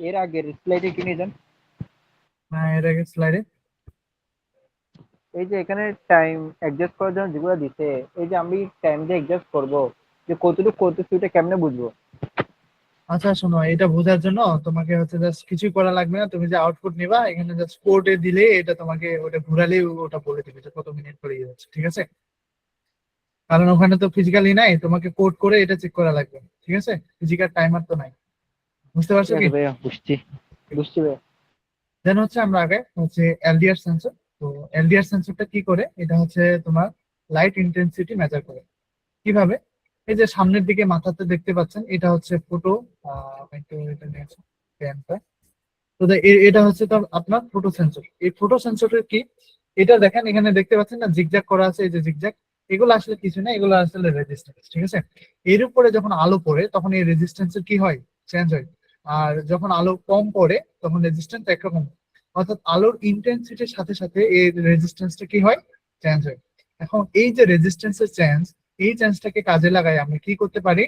এর আগের স্লাইডে কি নিয়ে যান? হ্যাঁ, এর আগে স্লাইডে এই যে এখানে টাইম অ্যাডজাস্ট করার জন্য যেগুলো দিছে, এই যে আমি টাইম দিয়ে অ্যাডজাস্ট করব, যে কতটুকু করতেছি ওটা কেমনে বুঝবো? আচ্ছা শোনো, এটা বোঝার জন্য তোমাকে হচ্ছে জাস্ট কিছুই করা লাগবে না। তুমি যে আউটপুট নিবা এখানে জাস্ট কোডে দিলে এটা তোমাকে ওটা ঘুরালেই ওটা বলে দিবে যে কত মিনিট পরে যাচ্ছে, ঠিক আছে? কারণ ওখানে তো ফিজিক্যালি নাই, তোমাকে কোড করে এটা চেক করা লাগবে, ঠিক আছে? ফিজিক্যাল টাইমার তো নাই। বুঝতে ঠিক পারছো কি? আছে ভাইয়া, বুঝছি বুঝছি ভাইয়া। দেন হচ্ছে আমরা আগে হচ্ছে এলডিআর সেন্সর। তো এলডিআর সেন্সরটা কি করে, এটা হচ্ছে তোমার লাইট ইন্টেন্সিটি মেজার করে। কিভাবে? এই যে সামনের দিকে মাথাতে দেখতে পাচ্ছেন, এটা হচ্ছে ফটো, একটু এটা নিয়ে আসো, ফ্যানটা। তো এটা হচ্ছে তো আপনার ফটো সেন্সর। এই ফটো সেন্সরের কি, এটা দেখেন এখানে দেখতে পাচ্ছেন না, জিগজ্যাগ করা আছে, এই যে জিগজ্যাগ, এগুলো আসলে কিছু না, এগুলো আসলে রেজিস্ট্যান্স, ঠিক আছে? এর উপরে যখন আলো পড়ে তখন এই রেজিস্ট্যান্সের কি হয়, চেঞ্জ হয়। আর যখন আলো কম পড়ে তখন রেজিস্ট্যান্স একরকম হয়। অর্থাৎ আলোর ইন্টেন্সিটির সাথে সাথে এই রেজিস্ট্যান্সটা কি হয়, চেঞ্জ হয়। এখন এই যে রেজিস্ট্যান্সের চেঞ্জ, এই চেঞ্জটাকে কাজে লাগাই আমরা কি করতে পারি,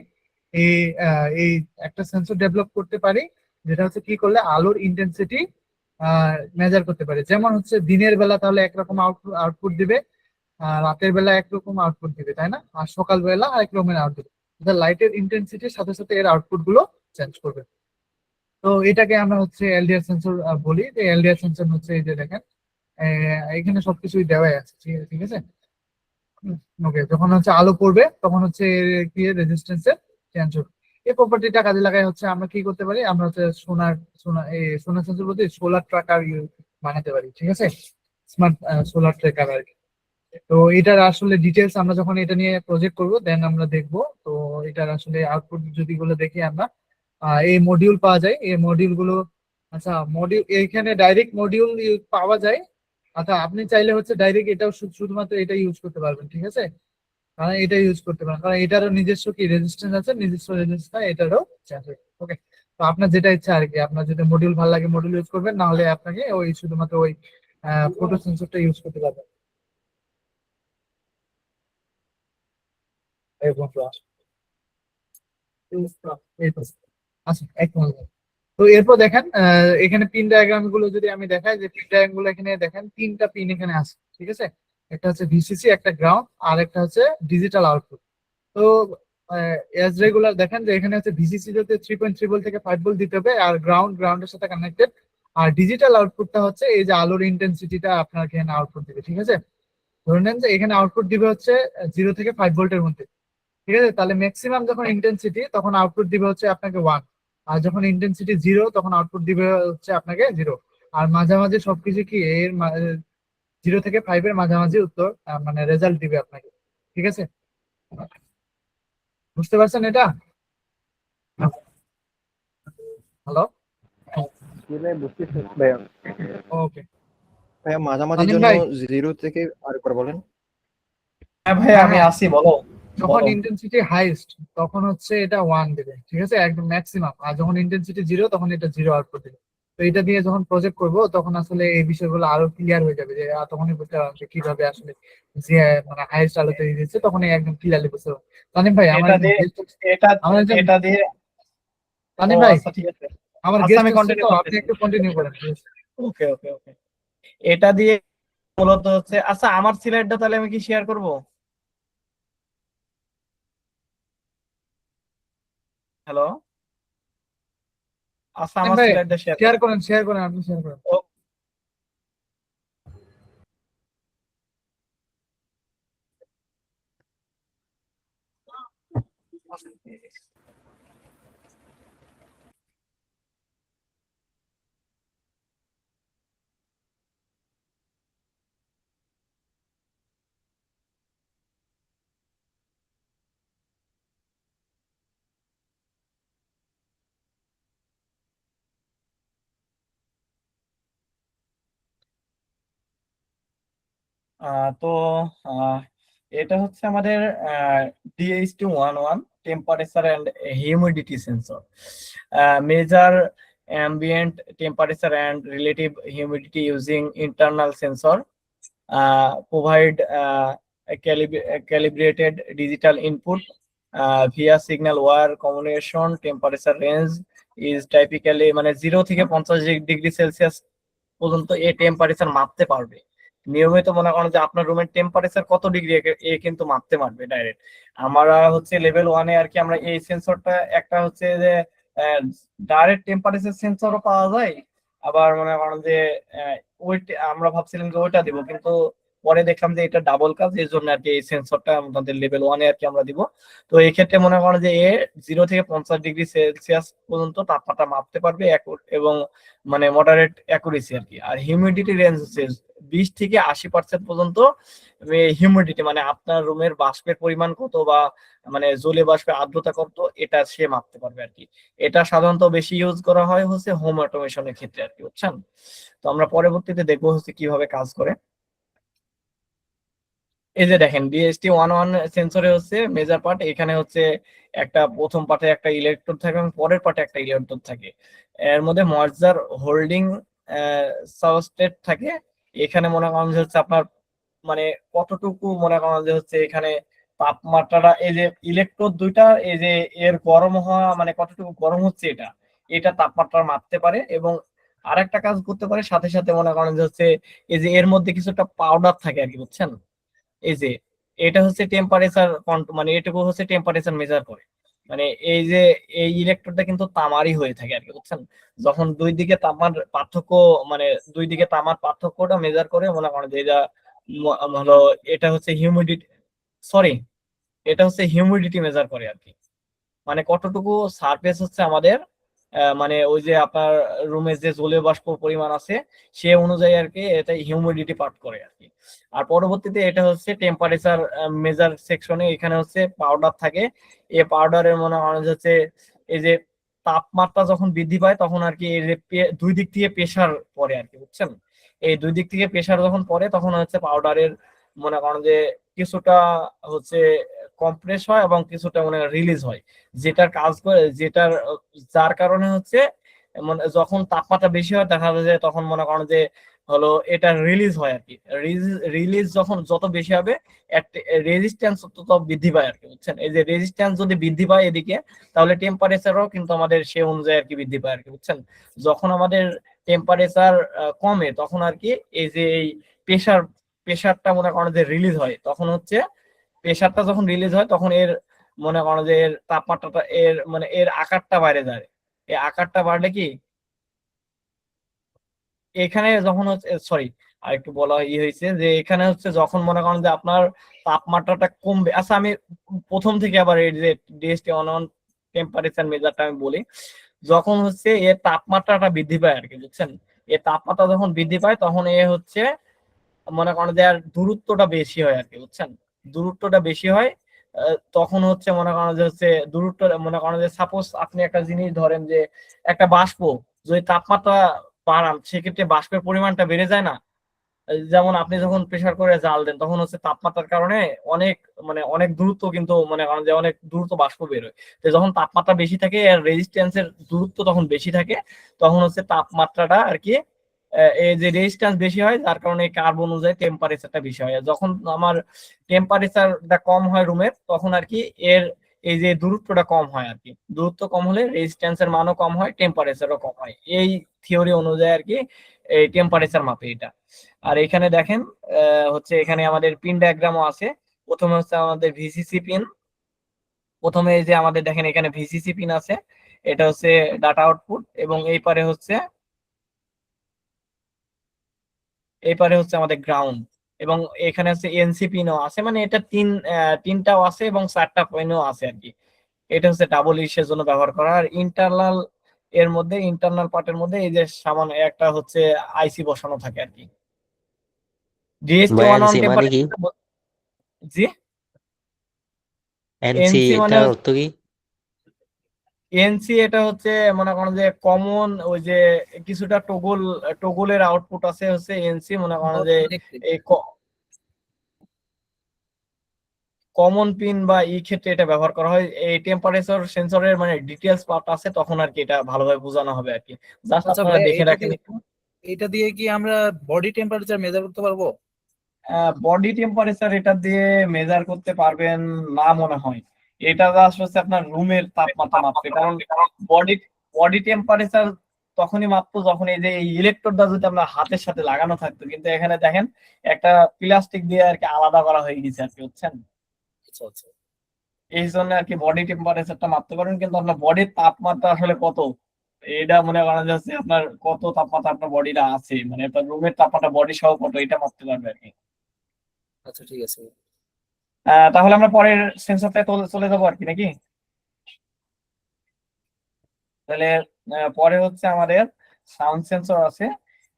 এই এই একটা সেন্সর ডেভেলপ করতে পারি, যেটা হচ্ছে কি করলে আলোর ইন্টেন্সিটি মেজার করতে পারে। যেমন হচ্ছে দিনের বেলা তাহলে একরকম আউটপুট দিবে, আর রাতের বেলা একরকম আউটপুট দিবে, তাই না? আর সকাল বেলা আরেক রকমের আউটপুট। লাইটের ইন্টেন্সিটির সাথে সাথে এর আউটপুট গুলো চেঞ্জ করবে। তো এটাকে আমরা হচ্ছে এলডিআর সেন্সর বলি। এলডিআর সেন্সর হচ্ছে এই যে দেখেন, এখানে সবকিছুই দেওয়াই আছে, ঠিক আছে, ঠিক আছে। ওকে, যখন হচ্ছে আলো পড়বে তখন হচ্ছে এর কি রেজিস্ট্যান্সের চেঞ্জ হবে। এই প্রপার্টিটা কাজে লাগাই হচ্ছে আমরা কি করতে পারি, আমরা হচ্ছে সোনার সেন্সর বলতে সোলার ট্র্যাকার বানাতে পারি, ঠিক আছে? স্মার্ট সোলার ট্র্যাকার আর কি। তো এটার আসলে ডিটেলস আমরা যখন এটা নিয়ে প্রজেক্ট করব দেন আমরা দেখবো। তো এটার আসলে আউটপুট যদি গুলো দেখি আমরা, এই মডিউল পাওয়া যায়, এই মডিউল গুলো। আচ্ছা, মডিউল এইখানে ডাইরেক্ট মডিউল পাওয়া যায়। আচ্ছা, আপনি চাইলে হচ্ছে ডাইরেক্ট এটাও শুধুমাত্র এটা ইউজ করতে পারবেন, ঠিক আছে? কারণ এটা ইউজ করতে পারেন, কারণ এটারও নিজস্ব কি রেজিস্ট্যান্স আছে, নিজস্ব রেজিস্ট্যান্স এটারও আছে। ওকে, তো আপনার যেটা ইচ্ছা আর কি, আপনার যদি মডিউল ভালো লাগে মডিউল ইউজ করবেন, না হলে আপনাকে ওই শুধুমাত্র ওই ফটো সেন্সরটা ইউজ করতে পারবেন। এই বন্ধু এই তো। আচ্ছা, এক মিনিট। তো এরপর দেখেন এখানে পিন ডায়াগ্রাম গুলো যদি আমি দেখাই, যে পিন ডায়াগ্রাম গুলো এখানে দেখেন, তিনটা পিন এখানে আছে, ঠিক আছে? একটা হচ্ছে ভিসিসি, একটা গ্রাউন্ড, আর একটা হচ্ছে ডিজিটাল আউটপুট। তো এজ রেগুলার দেখেন যে এখানে হচ্ছে ভিসিসি যাতে 3.3 ভোল্ট থেকে 5 ভোল্ট দিতে হবে, আর গ্রাউন্ডের সাথে কানেক্টেড আর ডিজিটাল আউটপুটটা হচ্ছে এই যে আলোর ইন্টেন্সিটিটা আপনাকে এখানে আউটপুট দিবে, ঠিক আছে? ধরে নেন যে এখানে আউটপুট দিবে হচ্ছে 0 থেকে 5 ভোল্টের মধ্যে, ঠিক আছে? তাহলে ম্যাক্সিমাম যখন ইন্টেন্সিটি তখন আউটপুট দিবে হচ্ছে আপনাকে 1, আর যখন ইন্টেন্সিটি 0 তখন আউটপুট দিবে হচ্ছে আপনাকে 0। আর মাঝামাঝি সবকিছু কি এর 0 থেকে 5 এর মাঝামাঝি উত্তর মানে রেজাল্ট দিবে আপনাকে, ঠিক আছে? বুঝতে পারছেন এটা? হ্যালো, বুঝলে বুঝতেছি ভাইয়া। ওকে। ভাইয়া মাঝামাঝির তানিম জন্য ভাই, 0 থেকে আরেকবার বলেন। হ্যাঁ ভাই, আমি হ্যাঁ, আসি, বলো যখন বলো। ইন্টেন্সিটি হাইস্ট তখন হচ্ছে এটা 1 দেবে, ঠিক আছে, একদম ম্যাক্সিমাম। আর যখন ইন্টেন্সিটি 0 তখন এটা 0 আউটপুট দেবে। তো এটা দিয়ে যখন প্রজেক্ট করব তখন আসলে এই বিষয়গুলো আরো ক্লিয়ার হয়ে যাবে, যে তখনই বুঝতে পারবে যে কিভাবে আসলে যে মানে হাইস্ট আলোতে দিচ্ছে, তখনই একদম ক্লিয়ারলি বুঝতে পারবে। তানিম ভাই, আমার এটা একজন দিয়ে গেস্ট, এটা আমার একজন এটা দিয়ে ও তানিম ভাই, আচ্ছা, ঠিক আছে। আমার আচ্ছা, গেস্ট আমি আসছে, কন্টিনিউ তো আপনি করতেছি। একটু কন্টিনিউ করেন please। ওকে ওকে ওকে। এটা দিয়ে মূলত হচ্ছে, আচ্ছা আমার সিলাইডটা তাহলে আমি কি শেয়ার করব? হ্যালো, আচ্ছা তানিম আমার ভাই, সিলাইডটা শেয়ার শেয়ার করেন। করেন, শেয়ার করেন, আপনি শেয়ার করেন। তো আহ, এটা হচ্ছে আমাদের DH211 temperature and humidity sensor, measure ambient temperature and relative humidity using internal sensor, provide a calibrated digital input via signal wire communication. Temperature range is typically মানে 0 থেকে 50 ডিগ্রি সেলসিয়াস পর্যন্ত এই টেম্পারেচার মাপতে পারবে। নিয়মিত মনে করেন যে আপনার রুমের টেম্পারেচার কত ডিগ্রি এ কিন্তু মাপতে পারবে ডাইরেক্ট। আমরা হচ্ছে লেভেল 1-এ আর কি আমরা এই সেন্সরটা একটা হচ্ছে যে ডাইরেক্ট টেম্পারেচার সেন্সরও পাওয়া যায়। আবার মনে করেন যে আহ, ওই আমরা ভাবছিলাম যে ওইটা দিব, কিন্তু পরে দেখলাম যে এটা ডাবল কাজ, এই জন্য আর কি এই সেন্সরটা আমাদের লেভেল 1-এ আর কি আমরা দিব। তো এই ক্ষেত্রে মনে করেন যে এ 0 থেকে 50 ডিগ্রি সেলসিয়াস পর্যন্ত তাপমাত্রা মাপতে পারবে এবং মানে মডারেট অ্যাকুরেসি আর কি। আর হিউমিডিটি রেঞ্জ হচ্ছে 20 থেকে 80% পর্যন্ত হিউমিডিটি, মানে আপনার রুমের বাষ্পের পরিমাণ কত বা মানে জলীয় বাষ্পের আর্দ্রতা কত, এটা সে মাপতে পারবে আর কি। এটা সাধারণত বেশি ইউজ করা হয় হচ্ছে হোম অটোমেশনের ক্ষেত্রে আর কি, বুঝছেন? তো আমরা পরবর্তীতে দেখবো হচ্ছে কিভাবে কাজ করে। এই যে দেখেন, DHT11 সেন্সরে হচ্ছে মেজার পার্ট, এখানে হচ্ছে একটা প্রথম পার্টে একটা ইলেকট্রোড থাকে এবং পরের পার্টে একটা ইলেকট্রোড থাকে। এর মধ্যে ময়েশ্চার হোল্ডিং সাবস্ট্রেট থাকে। এখানে মনে করেন যে হচ্ছে আপনার মানে কতটুকু মনে করেন যে হচ্ছে এখানে তাপমাত্রাটা, এই যে ইলেকট্রোড দুইটা, এই যে এর গরম হওয়া মানে কতটুকু গরম হচ্ছে এটা এটা তাপমাত্রা মাপতে পারে। এবং আরেকটা কাজ করতে পারে সাথে সাথে, মনে করেন যে হচ্ছে এই যে এর মধ্যে কিছুটা পাউডার থাকে আর কি, বুঝছেন? এই যে এটা হচ্ছে টেম্পারেচার মানে এটুকু হচ্ছে টেম্পারেচার মেজার করে। মানে এই যে এই ইলেকট্রোডটা কিন্তু তামারই হয়ে থাকে আর কি, বুঝছেন? যখন দুই দিকে তামার পার্থক্য, মানে দুই দিকে তামার পার্থক্যটা মেজার করে, মনে করেন যে এটা হলো, এটা হচ্ছে হিউমিডিটি, সরি, এটা হচ্ছে হিউমিডিটি মেজার করে আর কি। মানে কতটুকু সারফেস হচ্ছে আমাদের মানে ওই যে আপনার রুমে যে জলীয় বাষ্প পরিমাণ আছে সে অনুযায়ী আর কি এটা হিউমিডিটি পার্ট করে আর কি। আর পরবর্তীতে এটা হচ্ছে টেম্পারেচার মেজার সেকশনে, এখানে হচ্ছে পাউডার থাকে। এই পাউডারের মনে হয় হচ্ছে এই যে তাপমাত্রা যখন বৃদ্ধি পায় তখন আর কি এই যে দুই দিক থেকে প্রেসার পড়ে আর কি, বুঝছেন? এই দুই দিক থেকে প্রেসার যখন পড়ে তখন হচ্ছে পাউডারের মনে করেন যে কিছুটা হচ্ছে কম্প্রেস হয় এবং কিছুটা মানে রিলিজ হয়, যেটার কাজ করে যার কারণে হচ্ছে মানে যখন তাপমাত্রা বেশি হয় দেখা যায় যে তখন মনে করেন যে হলো এটা রিলিজ হয় আর কি। রিলিজ যখন যত বেশি হবে রেজিস্ট্যান্স তত বৃদ্ধি পায় আর কি, বুঝছেন? এই যে রেজিস্ট্যান্স যদি বৃদ্ধি পায় এদিকে, তাহলে টেম্পারেচারও কিন্তু আমাদের সে অনুযায়ী আর কি বৃদ্ধি পায় আর কি, বুঝছেন? যখন আমাদের টেম্পারেচার কমে তখন আর কি এই যে এই প্রেসার প্রেসারটা মনে করেন যে রিলিজ হয়, তখন হচ্ছে প্রেসারটা যখন রিলিজ হয় তখন এর মনে করো যে এর তাপমাত্রাটা এর মানে এর আকারটা বাইরে যায়। এই আকারটা বাড়লে কি এখানে যখন হচ্ছে সরি আর একটু বলা হয়েছে যে এখানে হচ্ছে যখন মনে করেন যে আপনার তাপমাত্রাটা কমবে। আচ্ছা আমি প্রথম থেকে আবার এই যে ডিএসটি অন টেম্পারেচার মেজারটা আমি বলি। যখন হচ্ছে এর তাপমাত্রাটা বৃদ্ধি পায় আর কি, বুঝছেন? এর তাপমাত্রা যখন বৃদ্ধি পায় তখন এ হচ্ছে মনে করেন যে আর দূরত্বটা বেশি হয় আর কি, বুঝছেন? দূরত্বটা বেশি হয়। তখন হচ্ছে মনে করেন যে হচ্ছে দূরত্ব, মনে করেন যে সাপোজ আপনি একটা জিনিস ধরেন যে একটা বাষ্প, যদি তাপমাত্রা বাড়ান সেক্ষেত্রে বাষ্পের পরিমাণটা বেড়ে যায় না? যেমন আপনি যখন প্রেসার করে জাল দেন তখন হচ্ছে তাপমাত্রার কারণে অনেক অনেক দ্রুত কিন্তু মনে করেন যে অনেক দ্রুত বাষ্প বের হয়। তো যখন তাপমাত্রা বেশি থাকে আর রেজিস্ট্যান্সের দূরত্ব তখন বেশি থাকে, তখন হচ্ছে তাপমাত্রাটা আর কি এই যে রেজিস্ট্যান্স বেশি হয়, যার কারণে কার্ব অনুযায়ী টেম্পারেচারটা বেশি হয়। আর যখন আমার টেম্পারেচারটা কম হয় রুমের, তখন আর কি এর এই যে দূরত্বটা কম হয় আর কি। দূরত্ব কম হলে রেজিস্ট্যান্সের মানও কম হয়, টেম্পারেচারও কম হয়। এই থিওরি অনুযায়ী আর কি এই টেম্পারেচার মাপে এটা। আর এখানে দেখেন হচ্ছে এখানে আমাদের পিন ডায়াগ্রামও আছে। প্রথমে হচ্ছে আমাদের ভিসিসি পিন। প্রথমে এই যে আমাদের দেখেন এখানে ভিসিসি পিন আছে, এটা হচ্ছে ডাটা আউটপুট, এবং এই পারে হচ্ছে আমাদের গ্রাউন্ড, এবং এখানে হচ্ছে এনসি পিনও আছে, মানে এটা তিনটাও আছে এবং 4টা পিনও আছে আর কি। এটা হচ্ছে ডাবল ইসের জন্য ব্যবহার করা। আর ইন্টারনাল পার্টের মধ্যে এই যে সামান্য একটা হচ্ছে আইসি বসানো থাকে আর কি। ডিএসটি ভাই ওয়ান অন এনসি মানে কি? টেম্পারেচার। জি, এনসি এনসি মানে এটার অর্থ কি? এনসি এটা হচ্ছে মনে করেন যে কমন ওই যে কিছুটা টগলের আউটপুট আছে হচ্ছে এনসি, মনে করেন যে এই কমন পিন বা ক্ষেত্রে এটা ব্যবহার করা হয়। এই টেম্পারেচার সেন্সরের ডিটেলস পার্ট আছে, তখন আর কি এটা ভালোভাবে বোঝানো হবে আর কি। জাস্ট আচ্ছা আপনারা ভাইয়া, দেখে রাখেন একটু। এটা দিয়ে কি আমরা বডি টেম্পারেচার মেজার করতে পারবো? বডি টেম্পারেচার এটা দিয়ে মেজার করতে পারবেন না মনে হয়। এটা জাস্ট হচ্ছে আপনার রুমের তাপমাত্রা মাপবে, কারণ বডি বডি টেম্পারেচার তখনই মাপতো যখন এই যে এই ইলেকট্রোডটা যদি আপনার হাতের সাথে লাগানো থাকতো, কিন্তু এখানে দেখেন একটা প্লাস্টিক দিয়ে আর কি আলাদা করা হয়ে গেছে আর কি, বুঝছেন? আচ্ছা আচ্ছা। এই জন্য আর কি বডি টেম্পারেচারটা মাপতে পারবেন, কিন্তু আপনার বডির তাপমাত্রা আসলে কত, এটা মনে করা যাচ্ছে আপনার কত তাপমাত্রা আপনার বডিটা আছে, আপনার রুমের তাপমাত্রা বডি সহ কত, এটা মাপতে পারবে আর কি। আচ্ছা ঠিক আছে। তাহলে আমরা পরের সেন্সরটায় চলে যাবো আর কি, নাকি? তাহলে পরে হচ্ছে আমাদের সাউন্ড সেন্সর আছে।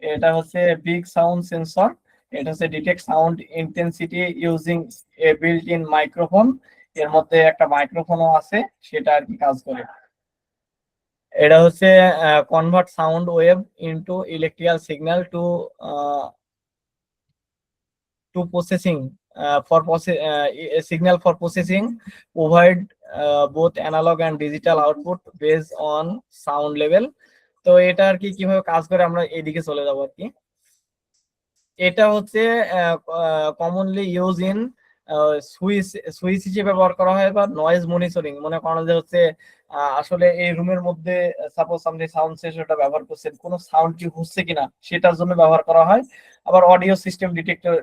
এটা হচ্ছে বিগ সাউন্ড সেন্সর। এটা হচ্ছে detect sound intensity using a built in microphone. এর মধ্যে একটা মাইক্রোফোনও আছে, সেটা আর কি কাজ করে। এটা হচ্ছে convert sound wave into electrical signal two processing for signal for processing, provide both analog and digital output based on sound level. তো এটা আর কি কিভাবে কাজ করে আমরা এদিকে চলে যাবো আর কি। এটা হচ্ছে commonly use in switch switch হিসেবে ব্যবহার করা হয়, বা নয়েজ মনিটরিং। মনে করেন যে হচ্ছে আসলে এই রুমের মধ্যে সাপোজ আপনি সাউন্ড সেন্সরটা ব্যবহার করছেন, কোনো সাউন্ড কি হচ্ছে কিনা সেটার জন্য ব্যবহার করা হয়। আবার অডিও সিস্টেম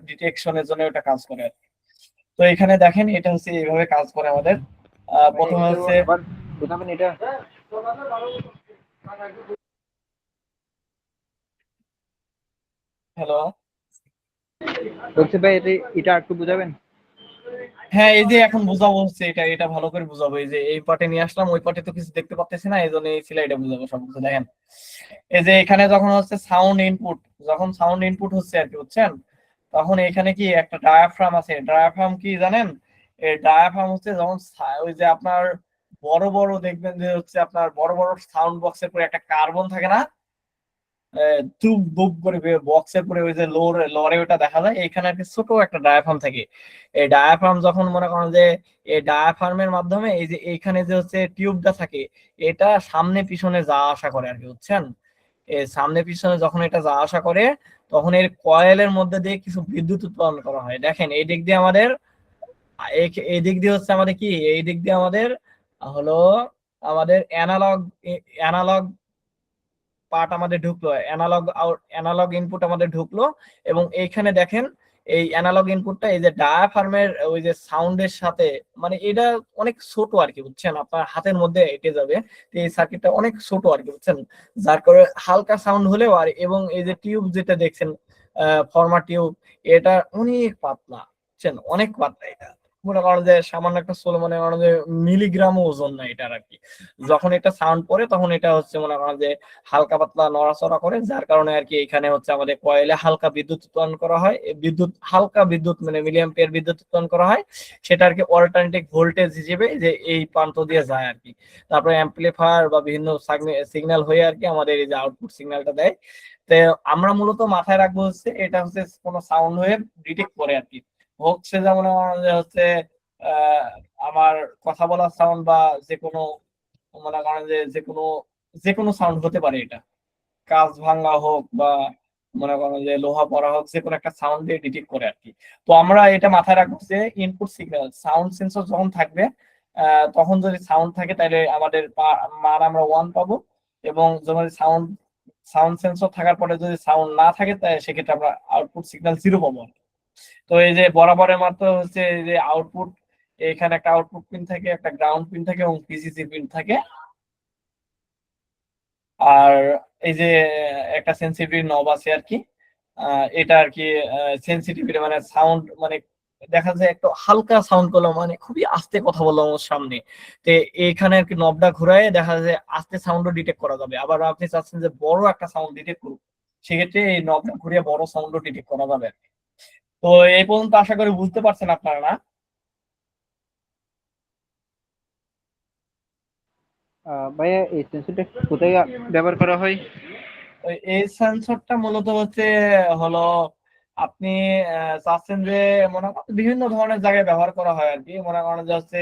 ডিটেকশনের জন্য এটা কাজ করে। তো এখানে দেখেন এটা হচ্ছে এইভাবে কাজ করে আমাদের। প্রথমে একটু হচ্ছে আবার বোঝাবেন এটা? হ্যালো, বলছি ভাই, এটা একটু বুঝাবেন? হ্যাঁ এই যে এখন বুঝাবো হচ্ছে এটা এটা ভালো করে বুঝাবো। এই যে এই পার্টে নিয়ে আসলাম, ওই পার্টে তো কিছু দেখতে পাচ্তেছি না, এই জন্য এই স্লাইডে বুঝাবো সব কিছু। দেখেন এই যে এখানে যখন হচ্ছে সাউন্ড ইনপুট হচ্ছে আর কি, বুঝছেন? তখন এখানে কি একটা ডায়াফ্রাম আছে। ডায়াফ্রাম কি জানেন? এই ডায়াফ্রাম হচ্ছে যখন ওই যে আপনার বড় বড় দেখবেন যে হচ্ছে আপনার বড় বড় সাউন্ড বক্সের পরে একটা কার্বন থাকে না, দুব দুব করে বক্সের পরে ওই যে লরে ওটা দেখা যায়, এখানে একটা ছোট একটা ডায়াফ্রাম থাকে। এই ডায়াফ্রাম যখন মনে করেন যে এই ডায়াফ্রামের মাধ্যমে এই যে এইখানে যে হচ্ছে টিউবটা থাকে, এটা সামনে পিছনে যাওয়া আসা করে আর কি, বুঝছেন? এই সামনে পিছনে যখন এটা যাওয়া আসা করে, তখন এর কয়েলের মধ্যে দিয়ে কিছু বিদ্যুৎ উৎপাদন করা হয়। দেখেন এই দিক দিয়ে আমাদের এই দিক দিয়ে হচ্ছে আমাদের কি, এই দিক দিয়ে আমাদের হলো আমাদের অ্যানালগ পার্ট আমাদের ঢুকলো, অ্যানালগ ইনপুট আমাদের ঢুকলো, এবং এইখানে দেখেন এই অ্যানালগ ইনপুটটা এই যে ডায়াফ্রামের ওই যে সাউন্ডের সাথে, মানে এটা অনেক ছোট আর কি, বুঝছেন, আপনার হাতের মধ্যে এঁটে যাবে। তো এই সার্কিটটা অনেক ছোট আর কি, বুঝছেন, যার করে হালকা সাউন্ড হলেও আর, এবং এই যে টিউব যেটা দেখছেন ফর্মা টিউব, এটা অনেক পাতলা, বুঝছেন, অনেক পাতলা। এটা মনে করেন যে সামান্য একটা সোল, মনে করেন যে মিলিগ্রামও ওজন না এটার আর কি। যখন এটা সাউন্ড পড়ে তখন এটা হচ্ছে মনে করেন যে হালকা পাতলা নড়াচড়া করে, যার কারণে আর কি এখানে হচ্ছে আমাদের কয়েলে হালকা বিদ্যুৎ উৎপন্ন করা হয়। এই বিদ্যুৎ, হালকা বিদ্যুৎ মানে মিলিঅ্যাম্পিয়ার বিদ্যুৎ উৎপন্ন করা হয়, সেটা আর কি অল্টারনেটিভ ভোল্টেজ হিসেবে যে এই প্রান্ত দিয়ে যায় আর কি। তারপরে অ্যাম্পলিফায়ার বা বিভিন্ন সিগন্যাল হয়ে আর কি আমাদের এই যে আউটপুট সিগন্যালটা দেয়। তো আমরা মূলত মাথায় রাখবো হচ্ছে এটা হচ্ছে কোনো সাউন্ড ওয়েভ ডিটেক্ট করে আর কি, হচ্ছে যেমন হচ্ছে আহ আমার কথা বলার সাউন্ড বা যে কোনো, মনে করেন যে যে কোনো সাউন্ড হতে পারে, এটা কাঁচ ভাঙা হোক বা মনে করেন যে লোহা পড়া হোক, যে কোনো একটা সাউন্ড দিয়ে ডিটেক্ট করে আর কি। তো আমরা এটা মাথায় রাখবো যে ইনপুট সিগন্যাল সাউন্ড সেন্সর যখন থাকবে, তখন যদি সাউন্ড থাকে তাহলে আমাদের মান আমরা 1 পাবো, এবং যখন সাউন্ড সাউন্ড সেন্সর থাকার পরে যদি সাউন্ড না থাকে তাহলে সেক্ষেত্রে আমরা আউটপুট সিগন্যাল 0 পাবো। তো এই যে বরাবরের মতো হচ্ছে এই যে আউটপুট, এখানে একটা আউটপুট পিন থাকে, একটা গ্রাউন্ড পিন থাকে এবং পিসিসি পিন থাকে, আর এই যে একটা সেন্সিটিভ নব আছে আর কি। এটা আর কি সেন্সিটিভিটি মানে সাউন্ড, মানে দেখা যায় একটু হালকা সাউন্ড করলো মানে খুবই আস্তে কথা বললো আমার সামনে, তো এইখানে আর কি নবটা ঘুরায় দেখা যায় আস্তে সাউন্ডও ডিটেক্ট করা যাবে। আবার আপনি চাচ্ছেন যে বড় একটা সাউন্ড ডিটেক্ট করুন, সেক্ষেত্রে এই নবটা ঘুরিয়ে বড় সাউন্ডও ডিটেক্ট করা যাবে। তো এই পর্যন্ত আশা করি বুঝতে পারছেন আপনারা, না? ভাইয়া এই সেন্সরটা কোথায় ব্যবহার করা হয়? এই সেন্সরটা মূলত হচ্ছে হলো আপনি চাচ্ছেন যে মনে করেন বিভিন্ন ধরনের জায়গায় ব্যবহার করা হয় আর কি। মনে করেন যে হচ্ছে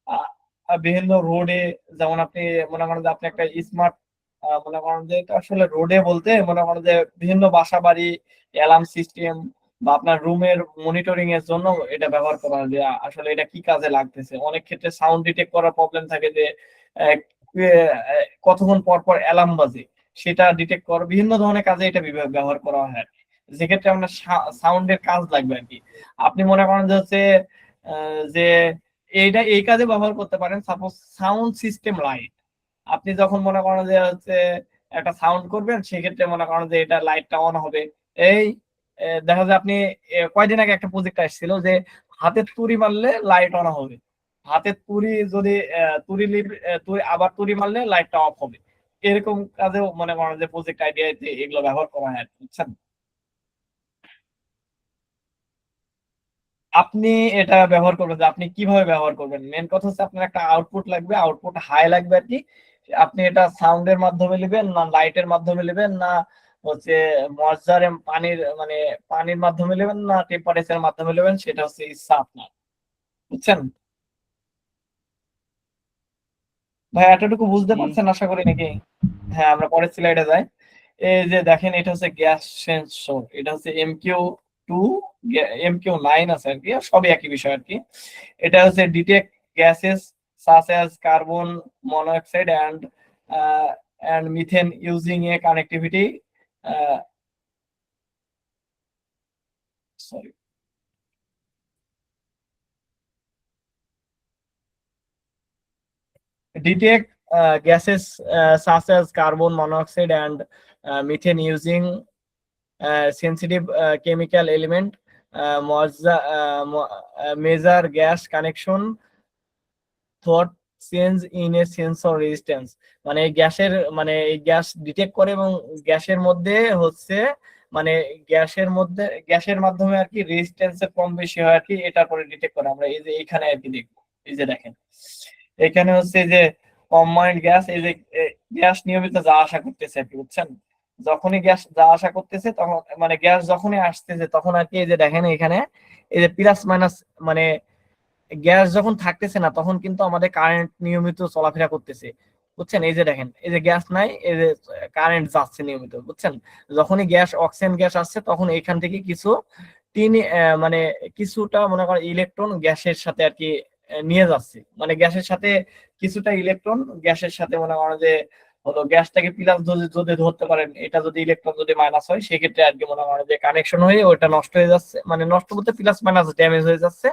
আহ, বিভিন্ন রোডে, যেমন আপনি মনে করেন যে আপনি একটা স্মার্ট, মনে করেন যে এটা আসলে রোডে বলতে মনে করেন যে বিভিন্ন বাসা বাড়ি অ্যালার্ম সিস্টেম বা আপনার রুমের মনিটরিং এর জন্য এটা ব্যবহার করা হয়। যে আসলে এটা কি কাজে লাগতেছে, অনেক ক্ষেত্রে সাউন্ড ডিটেক্ট করার প্রবলেম থাকে যে কতক্ষণ পর পর অ্যালার্ম বাজে, সেটা ডিটেক্ট করা, বিভিন্ন ধরনের কাজে এটা ব্যবহার করা হয়। যেক্ষেত্রে আপনার সাউন্ডের কাজ লাগবে আর কি। আপনি মনে করেন যে হচ্ছে যে এইটা এই কাজে ব্যবহার করতে পারেন। সাপোজ সাউন্ড সিস্টেম লাইট, আপনি যখন মনে করেন যে হচ্ছে একটা সাউন্ড করবেন, সেক্ষেত্রে মনে করেন যে এটা লাইটটা অন হবে। এই দেখা যায় আপনি কয়দিন আগে একটা প্রজেক্ট আসছিল যে হাতের তুড়ি মারলে লাইট অন হবে, হাতের তুড়ি যদি তুড়ি আবার তুড়ি মারলে লাইটটা অফ হবে। এরকম কাজেও মনে করেন যে প্রজেক্ট আইডিয়াতে এগুলো ব্যবহার করা হয়, বুঝছেন। আপনি এটা ব্যবহার করবেন যে আপনি কিভাবে ব্যবহার করবেন, মেন কথা হচ্ছে আপনার একটা আউটপুট লাগবে, আউটপুট হাই লাগবে আর কি। আপনি এটা সাউন্ডের মাধ্যমে নেবেন না লাইটের মাধ্যমে নেবেন না হচ্ছে ময়েশ্চার পানির মানে পানির মাধ্যমে নেবেন না টেম্পারেচারের মাধ্যমে নেবেন, সেটা হচ্ছে ইচ্ছা আপনার, বুঝছেন। ভাই এতটুকু বুঝতে জি। পারছেন আশা করি নাকি? হ্যাঁ, আমরা পরের স্লাইডে যাই। এই যে দেখেন এটা হচ্ছে গ্যাস সেন্সর, এটা হচ্ছে MQ2, MQ9 আছে আর কি, সবই একই বিষয় আর কি। এটা হচ্ছে detect gases such as carbon monoxide and methane using a connectivity uh, sorry detect gases such as carbon monoxide and methane using sensitive chemical element measure gas connection thought change in a sensor resistance, মানে এই গ্যাসের মানে এই gas detect করে এবং গ্যাসের মধ্যে হচ্ছে মানে গ্যাসের মাধ্যমে আর কি রেজিস্ট্যান্সের কম বেশি হয় আর কি, এটার পরে ডিটেক্ট করে। আমরা এই যে এখানে আর কি দেখবো, এই যে দেখেন এখানে হচ্ছে যে কম্বাইন্ড গ্যাস, এই যে গ্যাস নিয়মিত যা আশা করতেছে আর কি, বুঝছেন। যখনই গ্যাস যা আশা করতেছে তখন মানে গ্যাস যখনই আসতেছে তখন আর কি এই যে দেখেন এখানে এই যে প্লাস মাইনাস, মানে গ্যাস যখন থাকতেছে না তখন কিন্তু আমাদের কারেন্ট নিয়মিত চলাফেরা করতেছে, বুঝছেন। এই যে দেখেন এই যে গ্যাস নাই, এই যে কারেন্ট যাচ্ছে নিয়মিত, বুঝছেন। যখনই গ্যাস অক্সিজেন গ্যাস আসছে তখন এইখান থেকে কিছু টিন মানে কিছুটা মনে করেন ইলেকট্রন গ্যাসের সাথে আর কি নিয়ে যাচ্ছে, মানে গ্যাসের সাথে কিছুটা ইলেকট্রন গ্যাসের সাথে মনে করেন যে হলো গ্যাসটাকে প্লাস যদি ধরতে পারেন, এটা যদি ইলেকট্রন যদি মাইনাস হয় সেক্ষেত্রে আর কি মনে করেন যে কানেকশন হয়ে ওটা নষ্ট হয়ে যাচ্ছে, মানে নষ্ট বলতে প্লাস মাইনাস ড্যামেজ হয়ে যাচ্ছে,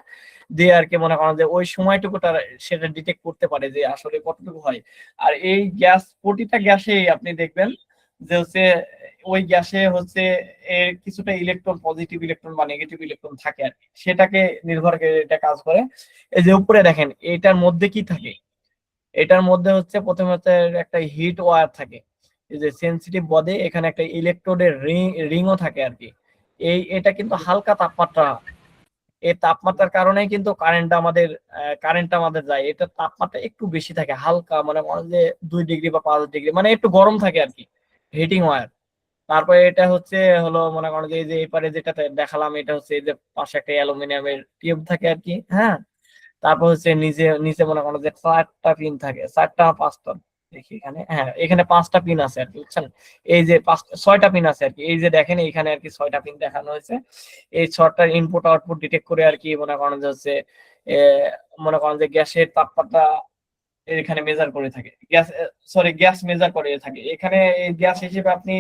দিয়ে আর কি মনে করেন যে ওই সময়টুকু তার সেটা ডিটেক্ট করতে পারে যে আসলে কতটুকু হয়। আর এই গ্যাস প্রতিটা গ্যাসে আপনি দেখবেন যে হচ্ছে ওই গ্যাসে হচ্ছে এর কিছুটা ইলেকট্রন, পজিটিভ ইলেকট্রন বা নেগেটিভ ইলেকট্রন থাকে আর কি, সেটাকে নির্ভর করে এটা কাজ করে। এই যে উপরে দেখেন এটার মধ্যে কি থাকে, এটার মধ্যে হচ্ছে প্রথমে হচ্ছে একটা হিট ওয়্যার থাকে, এই যে সেনসিটিভ বডি, এখানে একটা ইলেকট্রোডের রিংও থাকে আর কি। এটা কিন্তু হালকা তাপমাত্রা, এই তাপমাত্রার কারণেই কিন্তু কারেন্টটা আমাদের যায়, এটা তাপমাত্রা একটু বেশি থাকে, হালকা মানে মনে হয় যে 2 ডিগ্রি বা 5 ডিগ্রি, মানে একটু গরম থাকে আর কি, হিটিং ওয়্যার। তারপরে এটা হচ্ছে হলো মনে করেন যে এই যে এপারে যেটাতে দেখালাম, এটা হচ্ছে এই যে পাশে একটা অ্যালুমিনিয়ামের টিউব থাকে আর কি, হ্যাঁ। তারপর হচ্ছে নিচে নিচে মনে করেন যে 4টা পিন থাকে, 4টা 5টা, দেখি এখানে, হ্যাঁ এখানে 5টা পিন আছে আর কি, বুঝছেন। এই যে 6টা পিন আছে আর কি, এই যে দেখেন এখানে আর কি 6টা পিন দেখানো হয়েছে। এই 6টার ইনপুট আউটপুট ডিটেক্ট করে আর কি মনে করেন যে হচ্ছে এ, মনে করেন যে গ্যাসের তাপমাত্রা এখানে মেজার করে থাকে, গ্যাস মেজার করে থাকে এখানে। এই গ্যাস হিসেবে আপনি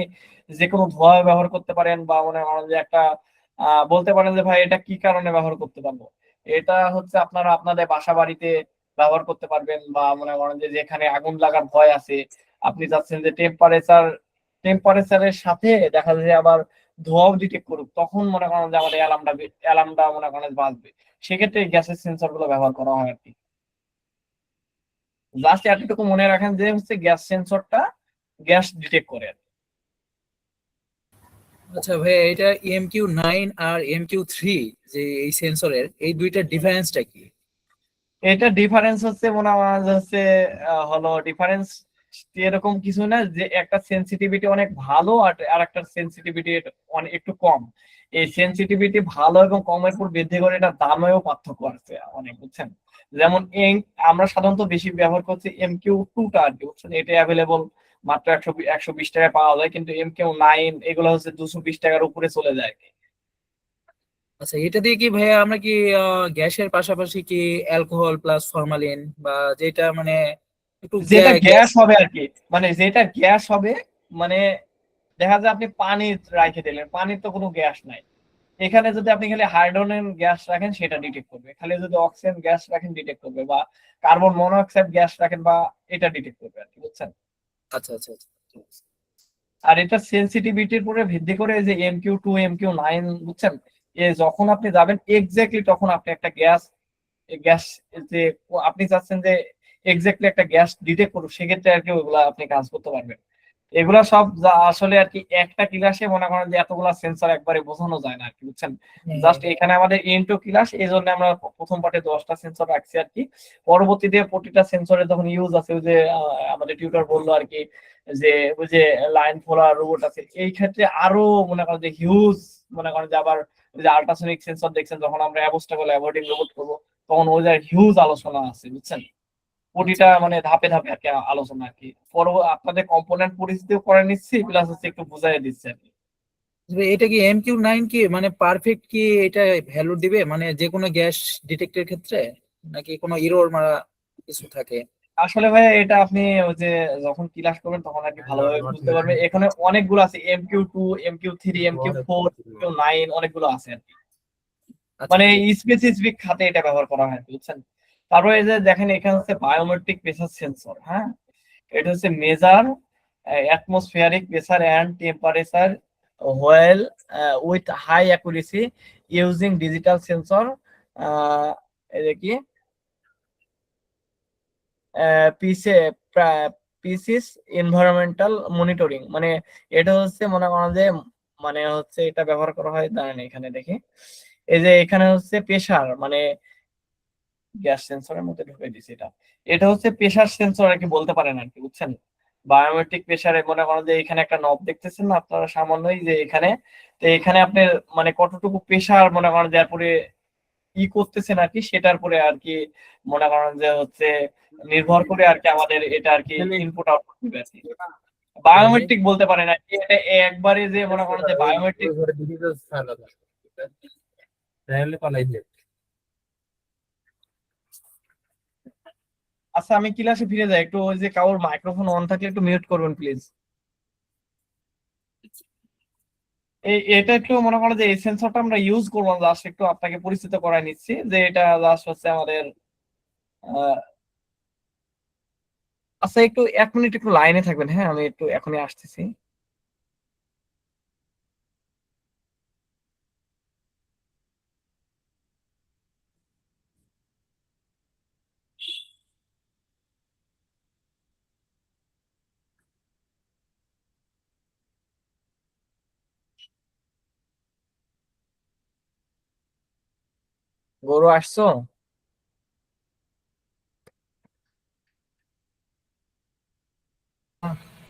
যে কোনো ধোঁয়া ব্যবহার করতে পারেন, বা মনে করেন যে একটা বলতে পারেন যে ভাই এটা কি কারণে ব্যবহার করতে পারবো, এটা হচ্ছে আপনারা আপনাদের বাসা বাড়িতে ব্যবহার করতে পারবেন, বা মনে করেন যে যেখানে আগুন লাগার ভয় আছে, আপনি চাচ্ছেন যে টেম্পারেচারের সাথে দেখা যায় যে আবার ধোঁয়াও ডিটেক্ট করুক, তখন মনে করেন যে আমাদের অ্যালার্মটা মনে করেন বাজবে, সেক্ষেত্রে গ্যাসের সেন্সর গুলো ব্যবহার করা হয় আর কি। জাস্ট এতটুকু মনে রাখেন যে হচ্ছে গ্যাস সেন্সরটা গ্যাস ডিটেক্ট করে। আচ্ছা ভাইয়া, এটা EMQ9 আর MQ3 যে এই সেন্সরের এই দুইটার ডিফারেন্সটা কি? এটা ডিফারেন্স হচ্ছে মনে হয় যে হচ্ছে হলো ডিফারেন্স এরকম কিছু না, যে একটা সেনসিটিভিটি অনেক ভালো আর একটা সেনসিটিভিটি অনেক একটু কম। এই সেনসিটিভিটি ভালো এবং কমের উপর বৃদ্ধি করে এটা দামেও পার্থক্য আছে অনেক, বুঝছেন। যেমন আমরা সাধারণত বেশি ব্যবহার করছি MQ2টা আর কি, বুঝছেন। এটা অ্যাভেলেবল মাত্র 120 টাকায় পাওয়া যায়, কিন্তু MQ9 এগুলো হচ্ছে 220 টাকার উপরে চলে যায় আর কি। আচ্ছা, এটা দিয়ে কি ভাইয়া আমরা কি গ্যাসের পাশাপাশি কি অ্যালকোহল প্লাস ফরমালিন বা যেটা মানে একটু যেটা গ্যাস? গ্যাস হবে আর কি, মানে যেটা গ্যাস হবে, মানে দেখা যায় আপনি পানি রাখে দিলেন, পানির তো কোনো গ্যাস নাই, এখানে যদি আপনি খালি হাইড্রোজেন গ্যাস রাখেন সেটা ডিটেক্ট করবে, খালি যদি অক্সিজেন গ্যাস রাখেন ডিটেক্ট করবে, বা কার্বন মনোঅক্সাইড গ্যাস রাখেন বা এটা ডিটেক্ট করবে আর কি, বুঝছেন। আচ্ছা আচ্ছা আচ্ছা। আর এটা সেনসিটিভিটির উপরে ভিত্তি করে এই যে MQ2 MQ9, বুঝছেন, যখন আপনি যাবেন এক্স্যাক্টলি তখন আপনি একটা গ্যাস যে আপনি চাচ্ছেন যে এক্স্যাক্টলি একটা গ্যাস ডিটেক্ট করুক, সেক্ষেত্রে আর কি ওইগুলা আপনি কাজ করতে পারবেন। এগুলা সব আসলে আর কি একটা ক্লাসে মনে করেন যে এতগুলা সেন্সর একবারে বোঝানো যায় না আর কি, বুঝছেন। জাস্ট এখানে আমাদের ইন্টো ক্লাস, এই জন্য আমরা প্রথম পার্টে 10টা সেন্সর রাখছি আর কি। পরবর্তীতে প্রতিটা সেন্সরের যখন ইউজ আছে, ওই যে আমাদের টিউটর বললো আর কি, যে ওই যে লাইন ফোলার রোবট আছে, এই ক্ষেত্রে আরো মনে করেন যে হিউজ, মনে করেন যে আবার ওই যে আল্ট্রাসনিক সেন্সর দেখছেন, যখন আমরা অ্যাবোস্টাকল অ্যাভয়েডিং রোবট করবো তখন ওই যে হিউজ আলোচনা আছে, বুঝছেন। প্রতিটা মানে ধাপে ধাপে আর কি আলোচনা আর কি, আপনাদের কম্পোনেন্ট পরিচিতিও করে নিচ্ছি, প্লাস হচ্ছে একটু বুঝাই দিচ্ছি আর কি। এটা কি MQ9 কি মানে পারফেক্ট কি এটা ভ্যালু দিবে মানে যে কোনো গ্যাস ডিটেক্টের ক্ষেত্রে, নাকি কোনো এরর মারা কিছু থাকে? আসলে ভাই এটা আপনি ওই যে যখন ক্লাস করবেন তখন আর কি ভালোভাবে বুঝতে পারবেন, এখানে অনেকগুলো আছে, MQ2 MQ3 MQ4 MQ9 অনেকগুলো আছে আর কি, আচ্ছা মানে ঠিক আছে। স্পেসিফিক খাতে এটা ব্যবহার করা হয়, বুঝছেন। তারপরে এই যে দেখেন এখানে হচ্ছে বায়োমেট্রিক প্রেসার সেন্সর, হ্যাঁ। এটা হচ্ছে measure atmospheric pressure and temperature while with high accuracy using digital sensor, এটা কি পিসে পিসিস এনভায়রনমেন্টাল মনিটরিং, মানে এটা হচ্ছে মনে করেন যে মানে হচ্ছে এটা ব্যবহার করা হয়, দাঁড়ান এখানে দেখি, এই যে এখানে হচ্ছে প্রেসার, মানে গ্যাস সেন্সরের মধ্যে ঢুকে দিছি এটা, এটা হচ্ছে প্রেসার সেন্সর আর কি বলতে পারেন আর কি, বুঝছেন। বায়োমেট্রিক প্রেসারে মনে করেন যে এখানে একটা নব দেখতেছেন না আপনারা সামান্যই, যে এখানে, তো এখানে আপনি মানে কতটুকু প্রেসার মনে করেন যে এরপরে করতেছেন আর কি, সেটার পরে আর কি মনে করেন যে হচ্ছে নির্ভর করে আর কি আমাদের এটা আর কি ইনপুট আউটপুট দিবে আর কি। বায়োমেট্রিক বলতে পারেন আর কি, এটা একবারে যে মনে করেন যে বায়োমেট্রিক। আচ্ছা আমি ক্লাসে ফিরে যাই, একটু ওই যে কারোর মাইক্রোফোন অন থাকলে একটু মিউট করবেন প্লিজ। এটা একটু মনে করো যে এই সেন্সরটা আমরা ইউজ করবো, জাস্ট একটু আপনাকে পরিচিত করাই নিচ্ছি যে এটা জাস্ট হচ্ছে আমাদের আহ, আচ্ছা একটু 1 মিনিট একটু লাইনে থাকবেন, হ্যাঁ আমি একটু এখনই আসতেছি। গরু আসছো?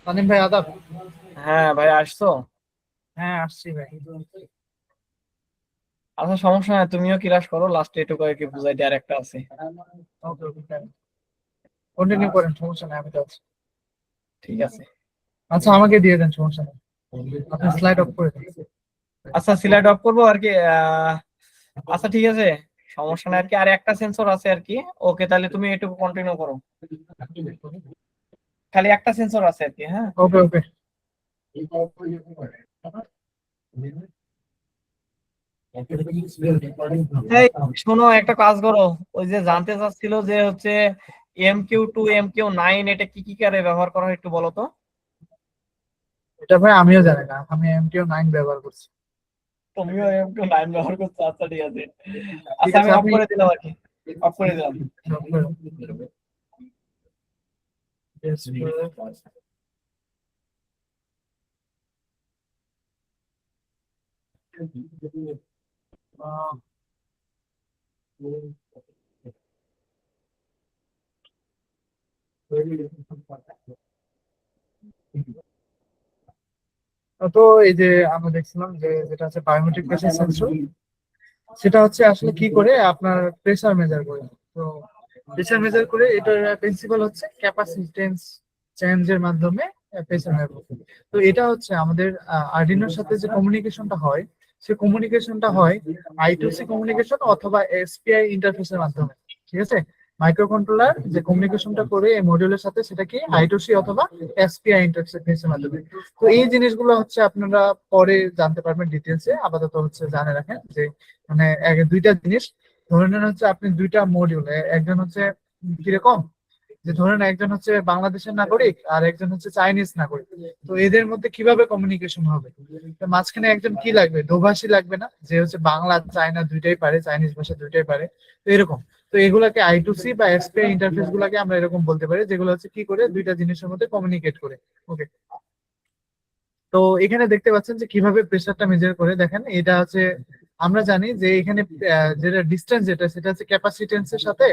তানিম ভাই আদাব। হ্যাঁ ভাই আসছো। হ্যাঁ আসছি ভাই। আচ্ছা সমস্যা নাই, তুমিও ক্লাস করো, লাস্টে এটুকু আর কি বুঝাই দেওয়ার একটা আছে। ওকে ওকে, কন্টিনিউ করেন, সমস্যা নাই, আমি তো আছি। ঠিক আছে। আচ্ছা আমাকে দিয়ে দেন, সমস্যা নেই, আপনি স্লাইড অফ করে দিন। আচ্ছা সিলেক্ট অফ করবো আর কি আচ্ছা ঠিক আছে, সমস্যা নাই আর কি, আর একটা সেন্সর আছে আর কি। ওকে তাহলে তুমি এটুকু কন্টিনিউ করো, খালি একটা সেন্সর আছে আর কি। হ্যাঁ ওকে ওকে। এই শোনো একটা কাজ করো, ওই যে জানতে চাচ্ছিল যে হচ্ছে MQ2 MQ9 এটা কি কি কারে ব্যবহার করা হয় একটু বলো তো। এটা ভাই আমিও জানি না, আমি MTO9 ব্যবহার করছি। তুমিও MQ9 ব্যবহার করছো, আচ্ছা ঠিক আছে। ঠিক আচ্ছা আছে আমি অফ আপনি করে দিলাম আর কি, অফ করে দিলাম। তো এই যে আমরা দেখছিলাম যে যেটা হচ্ছে বায়োমেট্রিক প্রেসার সেন্সর, সেটা হচ্ছে আসলে কি করে আপনার প্রেসার মেজার করে। তো প্রেসার মেজার করে এটার প্রিন্সিপাল হচ্ছে ক্যাপাসিটেন্স চেঞ্জের মাধ্যমে প্রেসার মেজার করে। তো এটা হচ্ছে আমাদের আর্ডিনোর সাথে যে কমিউনিকেশনটা হয়, সে কমিউনিকেশনটা হয় I2C কমিউনিকেশন অথবা এসপিআই ইন্টারফেসের মাধ্যমে। ঠিক আছে, মাইক্রো কন্ট্রোলার যে কমিউনিকেশনটা করে এই মডিউলের সাথে সেটা কি I2C অথবা এসপিআই ইন্টারফেসের মাধ্যমে। তো এই জিনিসগুলো হচ্ছে আপনারা পরে জানতে পারবেন ডিটেলসে, আপাতত হচ্ছে জানে রাখেন যে মানে দুইটা জিনিস। ধরে নেন হচ্ছে আপনি দুইটা মডিউল, একজন হচ্ছে কিরকম, যে ধরেন একজন হচ্ছে বাংলাদেশের নাগরিক আর একজন হচ্ছে চাইনিজ নাগরিক। তো এদের মধ্যে কিভাবে কমিউনিকেশন হবে? তো মাঝখানে একজন কি লাগবে, দোভাষী লাগবে না, যে হচ্ছে বাংলা চায়না দুইটাই পারে, চাইনিজ ভাষা দুইটাই পারে। তো এরকম, তো এগুলাকে I2C বা এসপিআই ইন্টারফেস গুলাকে আমরা এরকম বলতে পারি, যেগুলো হচ্ছে কি করে দুইটা জিনিসের মধ্যে কমিউনিকেট করে। ওকে, তো এখানে দেখতে পাচ্ছেন যে কিভাবে প্রেসারটা মেজার করে। দেখেন এটা হচ্ছে আমরা জানি যে এখানে যেটা ডিস্টেন্স যেটা সেটা হচ্ছে ক্যাপাসিটেন্সের সাথে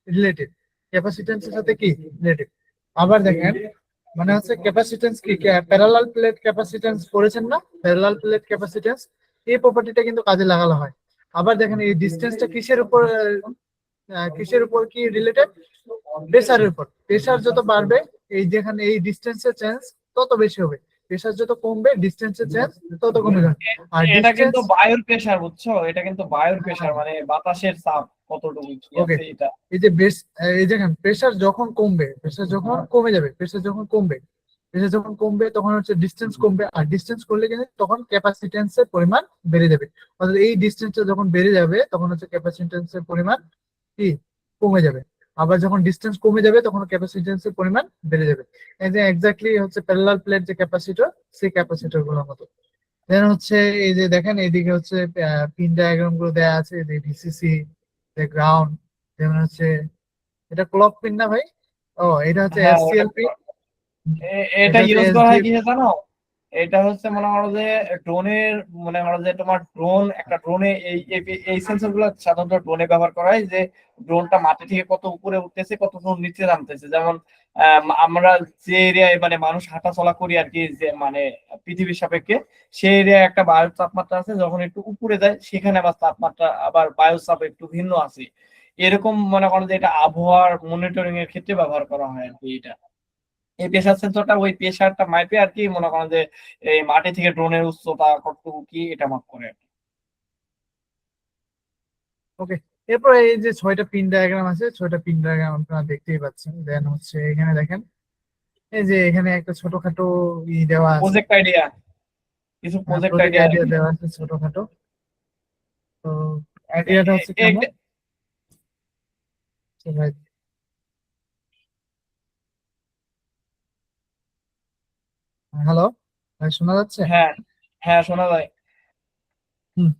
রিলেটেড, ক্যাপাসিটেন্সের সাথে কি রিলেটেড। আবার দেখেন মানে হচ্ছে ক্যাপাসিটেন্স কি, প্যারালাল প্লেট ক্যাপাসিটেন্স পড়েছেন না, প্যারালাল প্লেট ক্যাপাসিটেন্স, এই প্রপার্টিটা কিন্তু কাজে লাগানো হয়। আবার দেখেন এই ডিস্টেন্সটা কিসের উপর কি রিলেটেড, প্রেসারের উপর। প্রেসার যত বাড়বে, এই যেখানে এই ডিস্টেন্সের চেঞ্জ তত বেশি হবে, প্রেসার যত কমবে ডিস্টেন্সের চেঞ্জ তত কমে যাবে। আর এটা ডিস্টেন্স, কিন্তু বায়ুর প্রেসার বুঝছো, এটা কিন্তু বায়ুর প্রেসার মানে বাতাসের চাপ কতটুকু কি ওকে, আছে এটা। এই যে বেস, এই দেখেন প্রেসার যখন কমবে, প্রেসার যখন কমে যাবে, প্রেসার যখন কমবে, প্রেসার যখন কমবে তখন হচ্ছে ডিস্টেন্স কমবে, আর ডিস্টেন্স করলে কিন্তু তখন ক্যাপাসিটেন্সের পরিমাণ বেড়ে যাবে। অর্থাৎ এই ডিস্টেন্সটা যখন বেড়ে যাবে তখন হচ্ছে ক্যাপাসিটেন্সের পরিমাণ কি কমে যাবে। আবার যখন ডিস্টেন্স কমে যাবে তখন ক্যাপাসিটেন্সের পরিমাণ বেড়ে যাবে। এই যে এক্স্যাক্টলি হচ্ছে প্যারালাল প্লেট যে ক্যাপাসিটর, সেই ক্যাপাসিটর গুলোর মতো। দেন হচ্ছে এই যে দেখেন এইদিকে হচ্ছে পিন ডায়াগ্রাম গুলো দেওয়া আছে, ভিসিসি, গ্রাউন্ড, যেমন হচ্ছে এটা ক্লক পিন না ভাই? ও এটা হচ্ছে হ্যাঁ এসসিএল পিন, এটা এটা হচ্ছে ইউজ করা এসডি। হয় কিসে জানো? এটা হচ্ছে মনে করো যে ড্রোনের, মনে করো যে তোমার ড্রোন, একটা ড্রোনে এই সেন্সর গুলো সাধারণত ড্রোনে ব্যবহার করা হয়, যে ড্রোনটা মাটি থেকে কত উপরে উঠতেছে কত দূর নিচে নামতেছে। যেমন আমরা যে এরিয়ায় মানে মানুষ হাঁটা চলা করি আর কি, যে মানে পৃথিবীর সাপেক্ষে, সেই এরিয়ায় একটা বায়ুর তাপমাত্রা আছে, যখন একটু উপরে যায় সেখানে আবার তাপমাত্রা আবার বায়ুর চাপ একটু ভিন্ন আছে। এরকম মনে করো যে এটা আবহাওয়ার মনিটরিং এর ক্ষেত্রে ব্যবহার করা হয় আর কি। এটা এই প্রেসার সেন্সরটা ওই প্রেসারটা মাপে আর কি, মনে করেন যে এই মাটি থেকে ড্রোনের উচ্চতা কতটুকু কি এটা মাপ করে আর কি। ওকে, এরপর এই যে 6টা পিন ডায়াগ্রাম আছে, 6টা পিন ডায়াগ্রাম আপনারা দেখতেই পাচ্ছেন। দেন হচ্ছে এখানে দেখেন, এই যে এখানে একটা ছোটখাটো দেওয়া আছে, প্রজেক্ট আইডিয়া, কিছু প্রজেক্ট প্রজেক্ট আইডিয়া আর আইডিয়া কি। দেওয়া আছে ছোটখাটো। তো আইডিয়াটা হচ্ছে কেমন? ভাই হ্যালো, ভাই শোনা যাচ্ছে? হ্যাঁ হ্যাঁ, শোনা যায়। হুম।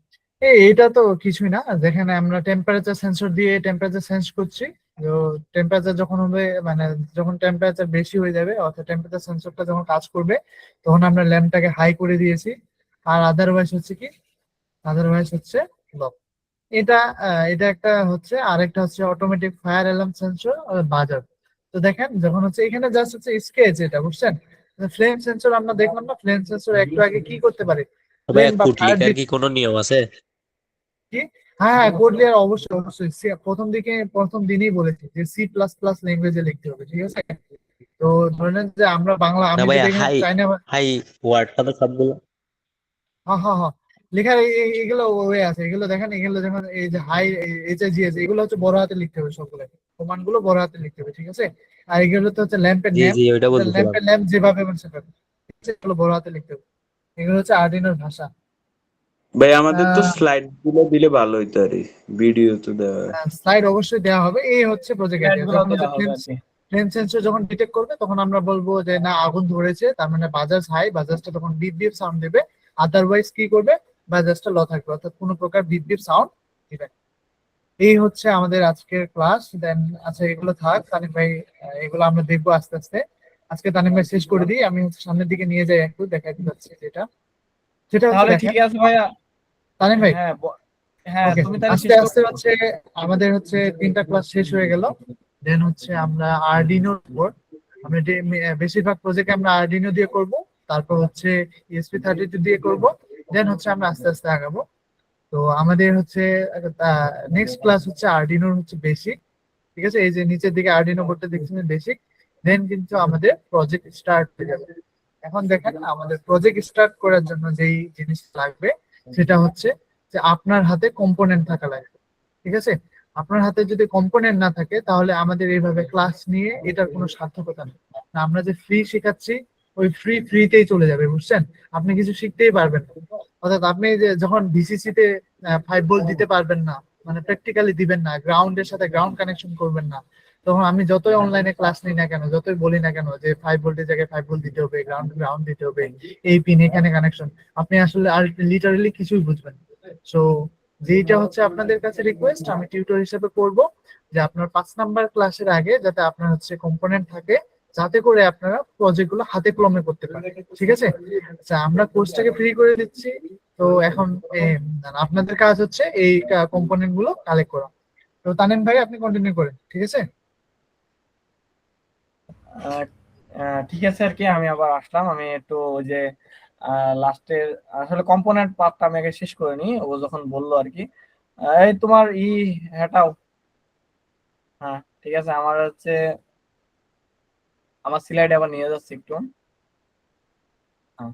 এটা তো কিছুই না, যেখানে আমরা টেম্পারেচার সেন্সর দিয়ে টেম্পারেচার সেন্স করছি। তো টেম্পারেচার যখন হবে, মানে যখন টেম্পারেচার বেশি হয়ে যাবে, অর্থাৎ টেম্পারেচার সেন্সরটা যখন কাজ করবে, তখন আমরা ল্যাম্পটাকে হাই করে দিয়েছি। আর আদারওয়াইজ হচ্ছে কি, আদারওয়াইজ হচ্ছে লো। এটা এটা একটা হচ্ছে, আরেকটা হচ্ছে অটোমেটিক ফায়ার অ্যালার্ম সেন্সর বাজার। তো দেখেন যখন হচ্ছে এখানে জাস্ট হচ্ছে স্কেচ, এটা বুঝছেন। ফ্লেম সেন্সর আমরা দেখলাম না, ফ্লেম সেন্সর একটু আগে কি করতে পারে, তো ফ্লেম ভাইয়া বা কোড ফায়ার। লেখার কি কোনো নিয়ম আছে? কি? হ্যাঁ হ্যাঁ, কোড লেয়ার অবশ্যই অবশ্যই। প্রথম দিনেই বলেছি যে সি প্লাস প্লাস ল্যাঙ্গুয়েজে লিখতে হবে, ঠিক আছে। তো ধরে নেন যে আমরা বাংলা, না আমি ভাইয়া, যদি এখানে হাই চাইনা, হাই ওয়ার্ডটা তো সবগুলো। হ্যাঁ হ্যাঁ হ্যাঁ, লেখার এগুলো ওয়ে আছে, এগুলো দেখেন, এগুলো যেমন এই যে হাই, এইচ আই জি এস, এগুলো হচ্ছে বড় হাতে লিখতে হবে সবগুলো, কমান্ড গুলো বড় হাতে লিখতে হবে, ঠিক আছে। আর এগুলো তো হচ্ছে ল্যাম্পের জি নেম, জি, ওইটা বলতেছিলাম। ল্যাম্পের নেম যেভাবে মানে সেভাবে, ঠিক আছে, এগুলো বড় হাতে লিখতে হবে। এগুলো হচ্ছে আর্ডিনোর ভাষা। ভাই আমাদের তো আহ স্লাইড গুলো দিলে ভালো হইতো আর ভিডিও তো দেওয়া হয়। স্লাইড অবশ্যই দেওয়া হবে। এই হচ্ছে প্রজেক্ট স্লাইড আইডিয়া। গুলো যখন দেওয়া হচ্ছে হবে আর কি। ফ্লেম সেন্সর যখন ডিটেক্ট করবে, তখন আমরা বলবো যে না, আগুন ধরেছে, তার মানে বাজাজ হাই, বাজাজটা তখন বিপ বিপ সাউন্ড দেবে। আদারওয়াইজ কি করবে, বাজাজটা লো থাকবে, অর্থাৎ কোনো প্রকার বিপ বিপ সাউন্ড দিবে না। এই হচ্ছে আমাদের আজকের ক্লাস। দেন আচ্ছা, এগুলো থাক তানিম ভাই, এগুলো আমরা দেখবো আস্তে আস্তে। আজকে তানিম ভাই শেষ করে দিই, আমি হচ্ছে সামনের দিকে নিয়ে যাই, একটু দেখাতে যাচ্ছি যেটা, সেটা হচ্ছে তাহলে দেখেন ঠিক আছে ভাইয়া। তানিম ভাই। হ্যাঁ হ্যাঁ, ওকে, তুমি তাহলে আস্তে শেষ আস্তে করো। হচ্ছে আমাদের হচ্ছে 3টা ক্লাস শেষ হয়ে গেল। দেন হচ্ছে আমরা আরডিনোর উপর, আমরা বেশিরভাগ প্রজেক্ট আমরা আরডিনো দিয়ে করব। তারপর হচ্ছে ESP32 দিয়ে করব। দেন হচ্ছে আমরা আস্তে আস্তে আগাবো। তো আমাদের হচ্ছে নেক্সট ক্লাস হচ্ছে আরডিনোর হচ্ছে বেসিক, ঠিক আছে। এই যে নিচের দিকে আরডিনো বোর্ডটা দেখছেন, বেসিক। দেন কিন্তু আমাদের প্রজেক্ট স্টার্ট হয়ে যাবে। এখন দেখেন, আমাদের প্রজেক্ট স্টার্ট করার জন্য যেই জিনিস লাগবে, সেটা হচ্ছে যে আপনার হাতে কম্পোনেন্ট থাকা লাগবে, ঠিক আছে। আপনার হাতে যদি কম্পোনেন্ট না থাকে, তাহলে আমাদের এইভাবে ক্লাস নিয়ে এটার কোনো সার্থকতা নেই। না, আমরা যে ফ্রি শেখাচ্ছি, ওই ফ্রিতেই চলে যাবে, বুঝছেন। আপনি কিছু শিখতেই পারবেন না। অর্থাৎ আপনি যে যখন ভিসিসি তে 5 ভোল্ট দিতে পারবেন না, মানে প্র্যাকটিক্যালি দিবেন না, গ্রাউন্ডের সাথে গ্রাউন্ড কানেকশন করবেন না, তখন আমি যতই অনলাইনে ক্লাস নিই না কেন, যতই বলি না কেন যে 5 ভোল্টের জায়গায় 5 ভোল্ট দিতে হবে, গ্রাউন্ড গ্রাউন্ড দিতে হবে, এই পিন এখানে কানেকশন, আপনি আসলে আর লিটারালি কিছুই বুঝবেন। সো যেটা হচ্ছে আপনাদের কাছে রিকোয়েস্ট, আমি টিউটর হিসেবে করব যে আপনার 5 নাম্বার ক্লাসের আগে যাতে আপনার হচ্ছে কম্পোনেন্ট থাকে, যাতে করে আপনারা প্রজেক্ট গুলো হাতে কলমে করতে পারেন, ঠিক আছে। আচ্ছা, আমরা কোর্সটাকে ফ্রি করে দিচ্ছি। তো এখন আপনাদের কাজ হচ্ছে এই কম্পোনেন্ট গুলো কালেক্ট করা। তো তানিম ভাই, আপনি কন্টিনিউ করেন, ঠিক আছে। আহ, ঠিক আছে আর কি, আমি আবার আসলাম। আমি একটু ওই যে লাস্টের আসলে কম্পোনেন্ট পার্টটা আমি আগে শেষ করে নিই, ও যখন বললো আর কি। এই তোমার হ্যাটাও। হ্যাঁ ঠিক আছে, আমার হচ্ছে আমার স্লাইড আবার নিয়ে যাচ্ছে একটু। হ্যাঁ।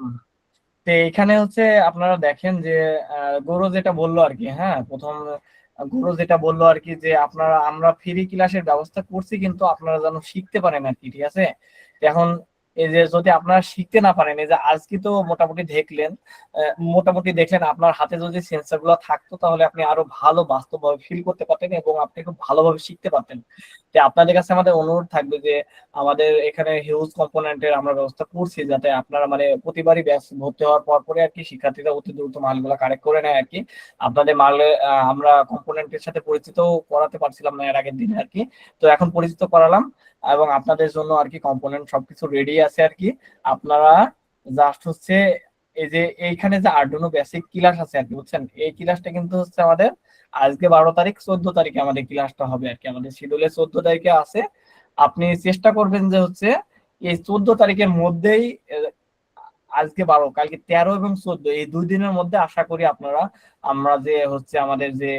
হুম। তো এখানে হচ্ছে আপনারা দেখেন যে গৌরব যেটা বললো আর কি, হ্যাঁ প্রথম গৌরব যেটা বললো আর কি, যে আপনারা আমরা ফ্রি ক্লাসের ব্যবস্থা করছি, কিন্তু আপনারা যেন শিখতে পারেন আর কি, ঠিক আছে। তো এখন এই যে যদি আপনারা শিখতে না পারেন, এই যে আজকে তো মোটামুটি দেখলেন, আপনার হাতে যদি সেন্সর গুলো থাকতো, তাহলে আপনি আরো ভালো বাস্তবভাবে ফিল করতে পারতেন এবং আপনি খুব ভালোভাবে শিখতে পারতেন। তো আপনাদের কাছে আমাদের অনুরোধ থাকবে যে আমাদের এখানে হিউজ কম্পোনেন্টের আমরা ব্যবস্থা করছি, যাতে আপনারা মানে প্রতিবারই ব্যাচ ভর্তি হওয়ার পর পরে আর কি শিক্ষার্থীরা অতি দ্রুত মালগুলো কারেক্ট করে নেয় আর কি। আপনাদের মালে আমরা কম্পোনেন্টের সাথে পরিচিত করাতে পারছিলাম না এর আগের দিনে আর কি। তো এখন পরিচিত করালাম, এবং আপনাদের জন্য আর কি কম্পোনেন্ট সবকিছু রেডি আছে আর কি। আপনারা জাস্ট হচ্ছে এই যে এইখানে যে আরডুনো বেসিক ক্লাস আছে আর কি, বুঝছেন, এই ক্লাসটা কিন্তু হচ্ছে আমাদের আজকে 12 তারিখ, 14 তারিখে আমাদের ক্লাসটা হবে আর কি, আমাদের শিডিউলে 14 তারিখে আছে। আপনি চেষ্টা করবেন যে হচ্ছে এই 14 তারিখের মধ্যেই, আজকে 12, কালকে 13 এবং 14, এই 2 দিনের মধ্যে আশা করি আপনারা, আমরা যে হচ্ছে আমাদের যে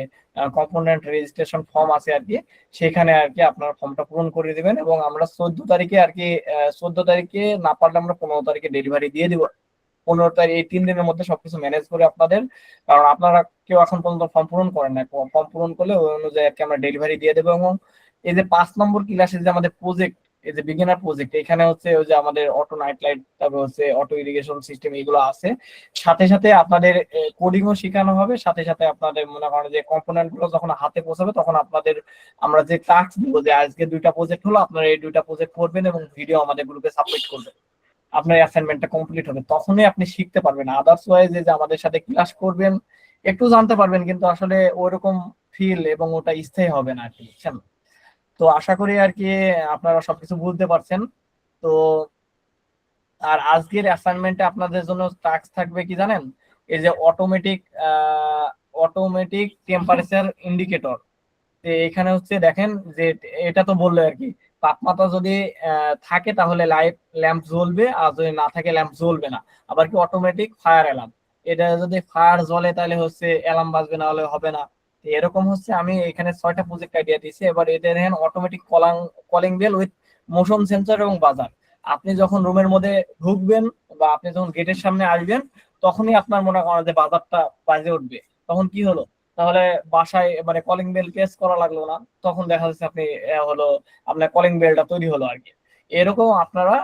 কম্পোনেন্ট রেজিস্ট্রেশন ফর্ম আছে আর কি, সেখানে আর কি আপনারা ফর্মটা পূরণ করে দিবেন, এবং আমরা 14 তারিখে আর কি 14 তারিখে না পারলে আমরা 15 তারিখে ডেলিভারি দিয়ে দিব 15 তারিখ, এই 3 দিনের মধ্যে সবকিছু ম্যানেজ করে আপনাদের, কারণ আপনারা কেউ এখন পর্যন্ত ফর্ম পূরণ করেন না, ফর্ম পূরণ করলে ওই অনুযায়ী আর কি আমরা ডেলিভারি দিয়ে দেবো। এবং এই যে 5 নম্বর ক্লাসে যে আমাদের প্রজেক্ট, এই যে বিগিনার প্রজেক্ট, এখানে হচ্ছে ওই যে আমাদের অটো নাইট লাইট, তারপর হচ্ছে অটো ইরিগেশন সিস্টেম, এগুলো আছে। সাথে সাথে আপনাদের কোডিংও শেখানো হবে, সাথে সাথে আপনাদের মনে করেন যে কম্পোনেন্ট গুলো যখন হাতে পৌঁছাবে তখন আপনাদের আমরা যে টাস্ক দিব, যে আজকে 2টা প্রজেক্ট হলো, আপনারা এই 2টা প্রজেক্ট করবেন এবং ভিডিও আমাদের গ্রুপে সাবমিট করবেন, আপনার অ্যাসাইনমেন্টটা কমপ্লিট হবে, তখনই আপনি শিখতে পারবেন। আদার্স ওয়াইজ যে আমাদের সাথে ক্লাস করবেন, একটু জানতে পারবেন, কিন্তু আসলে ওরকম ফিল এবং ওটা স্থায়ী হবে না আর কি, বুঝছেন? তো আশা করি আর কি আপনারা সবকিছু বুঝতে পারছেন। তো আর আজকের অ্যাসাইনমেন্টে আপনাদের জন্য টাস্ক থাকবে কি জানেন, এই যে অটোমেটিক টেম্পারেচার ইন্ডিকেটর। এখানে হচ্ছে দেখেন যে এটা তো বললো আর কি, তাপমাত্রা যদি থাকে তাহলে লাইট ল্যাম্প জ্বলবে, আর যদি না থাকে ল্যাম্প জ্বলবে না। আবার কি অটোমেটিক ফায়ার অ্যালার্ম, এটা যদি ফায়ার জ্বলে তাহলে হচ্ছে অ্যালার্ম বাজবে, না হলে হবে না। তো এরকম হচ্ছে আমি এখানে 6টা প্রজেক্ট আইডিয়া দিয়েছি। এবার এটা দেখেন automatic calling bell with motion sensor এবং বাজার। আপনি যখন রুমের মধ্যে ঢুকবেন বা আপনি যখন গেটের সামনে আসবেন, তখনই আপনার মনে করেন যে বাজারটা বাজে উঠবে। তখন কি হলো, তাহলে বাসায় মানে কলিং বেল প্রেস করা লাগলো না, তখন দেখা যাচ্ছে আপনি হলো আপনার কলিং বেলটা তৈরি হলো আর কি। এরকম আপনারা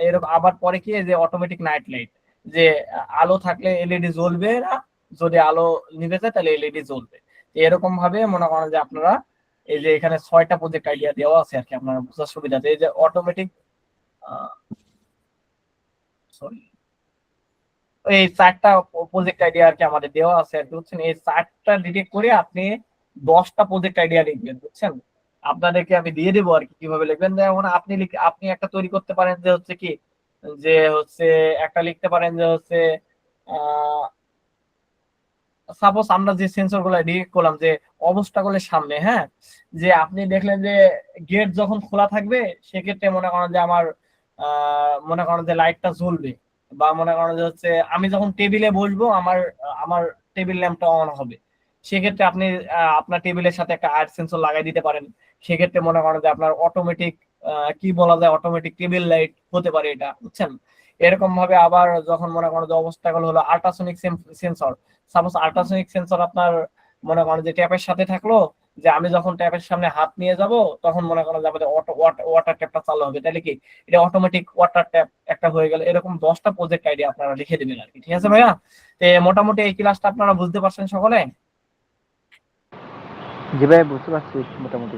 এরকম আবার পরে কি, যে অটোমেটিক নাইট লাইট, যে আলো থাকলে এলইডি জ্বলবে না, যদি আলো নিভে যায় তাহলে এলইডি জ্বলবে। এরকম ভাবে মনে করেন যে আপনারা এই যে এখানে 6টা প্রজেক্ট আইডিয়া দেওয়া আছে আর কি, আপনার বোঝার সুবিধাতে। এই যে অটোমেটিক সরি, এই 4টা প্রজেক্ট আইডিয়া আর কি আমাদের দেওয়া আছে আর কি, বুঝছেন? এই 4টা ডিটেক্ট করে আপনি 10টা প্রজেক্ট আইডিয়া লিখবেন, বুঝছেন? আপনাদেরকে আমি দিয়ে দেবো আর কি কিভাবে লিখবেন। যেমন আপনি একটা তৈরি করতে পারেন যে হচ্ছে কি, যে হচ্ছে একটা লিখতে পারেন যে হচ্ছে সাপোজ আমরা যে সেন্সর গুলো ডিটেক্ট করলাম, যে অবস্থাগুলোর সামনে, হ্যাঁ, যে আপনি দেখলেন যে গেট যখন খোলা থাকবে, সেক্ষেত্রে মনে করেন যে আমার মনে করেন যে লাইটটা জ্বলবে, বা মনে করেন যে হচ্ছে আমি যখন টেবিলে বসবো আমার আমার টেবিল ল্যাম্পটা অন হবে। সেক্ষেত্রে আপনি আপনার টেবিলের সাথে একটা আয়ার সেন্সর লাগাই দিতে পারেন। সেক্ষেত্রে মনে করেন যে আপনার অটোমেটিক কি বলা যায়, অটোমেটিক টেবিল লাইট হতে পারে এটা, বুঝছেন? এরকম ভাবে আবার যখন মনে করেন যে অবস্থাগুলো হলো ultrasonic sensor, suppose ultrasonic sensor আপনার মনে করেন যে ট্যাপের সাথে থাকলো, যে আমি যখন ট্যাপের সামনে হাত নিয়ে যাব তখন মনে করেন যে আমাদের ওয়াটার ট্যাপটা চালু হবে, তাহলে কি এটা অটোমেটিক ওয়াটার ট্যাপ একটা হয়ে গেল। এরকম 10টা প্রজেক্ট আইডিয়া আপনারা লিখে দিবেন আর কি, ঠিক আছে ভাইয়া? তো মোটামুটি এই ক্লাসটা আপনারা বুঝতে পারছেন সকলে? জি ভাই, বুঝতে পারছি মোটামুটি।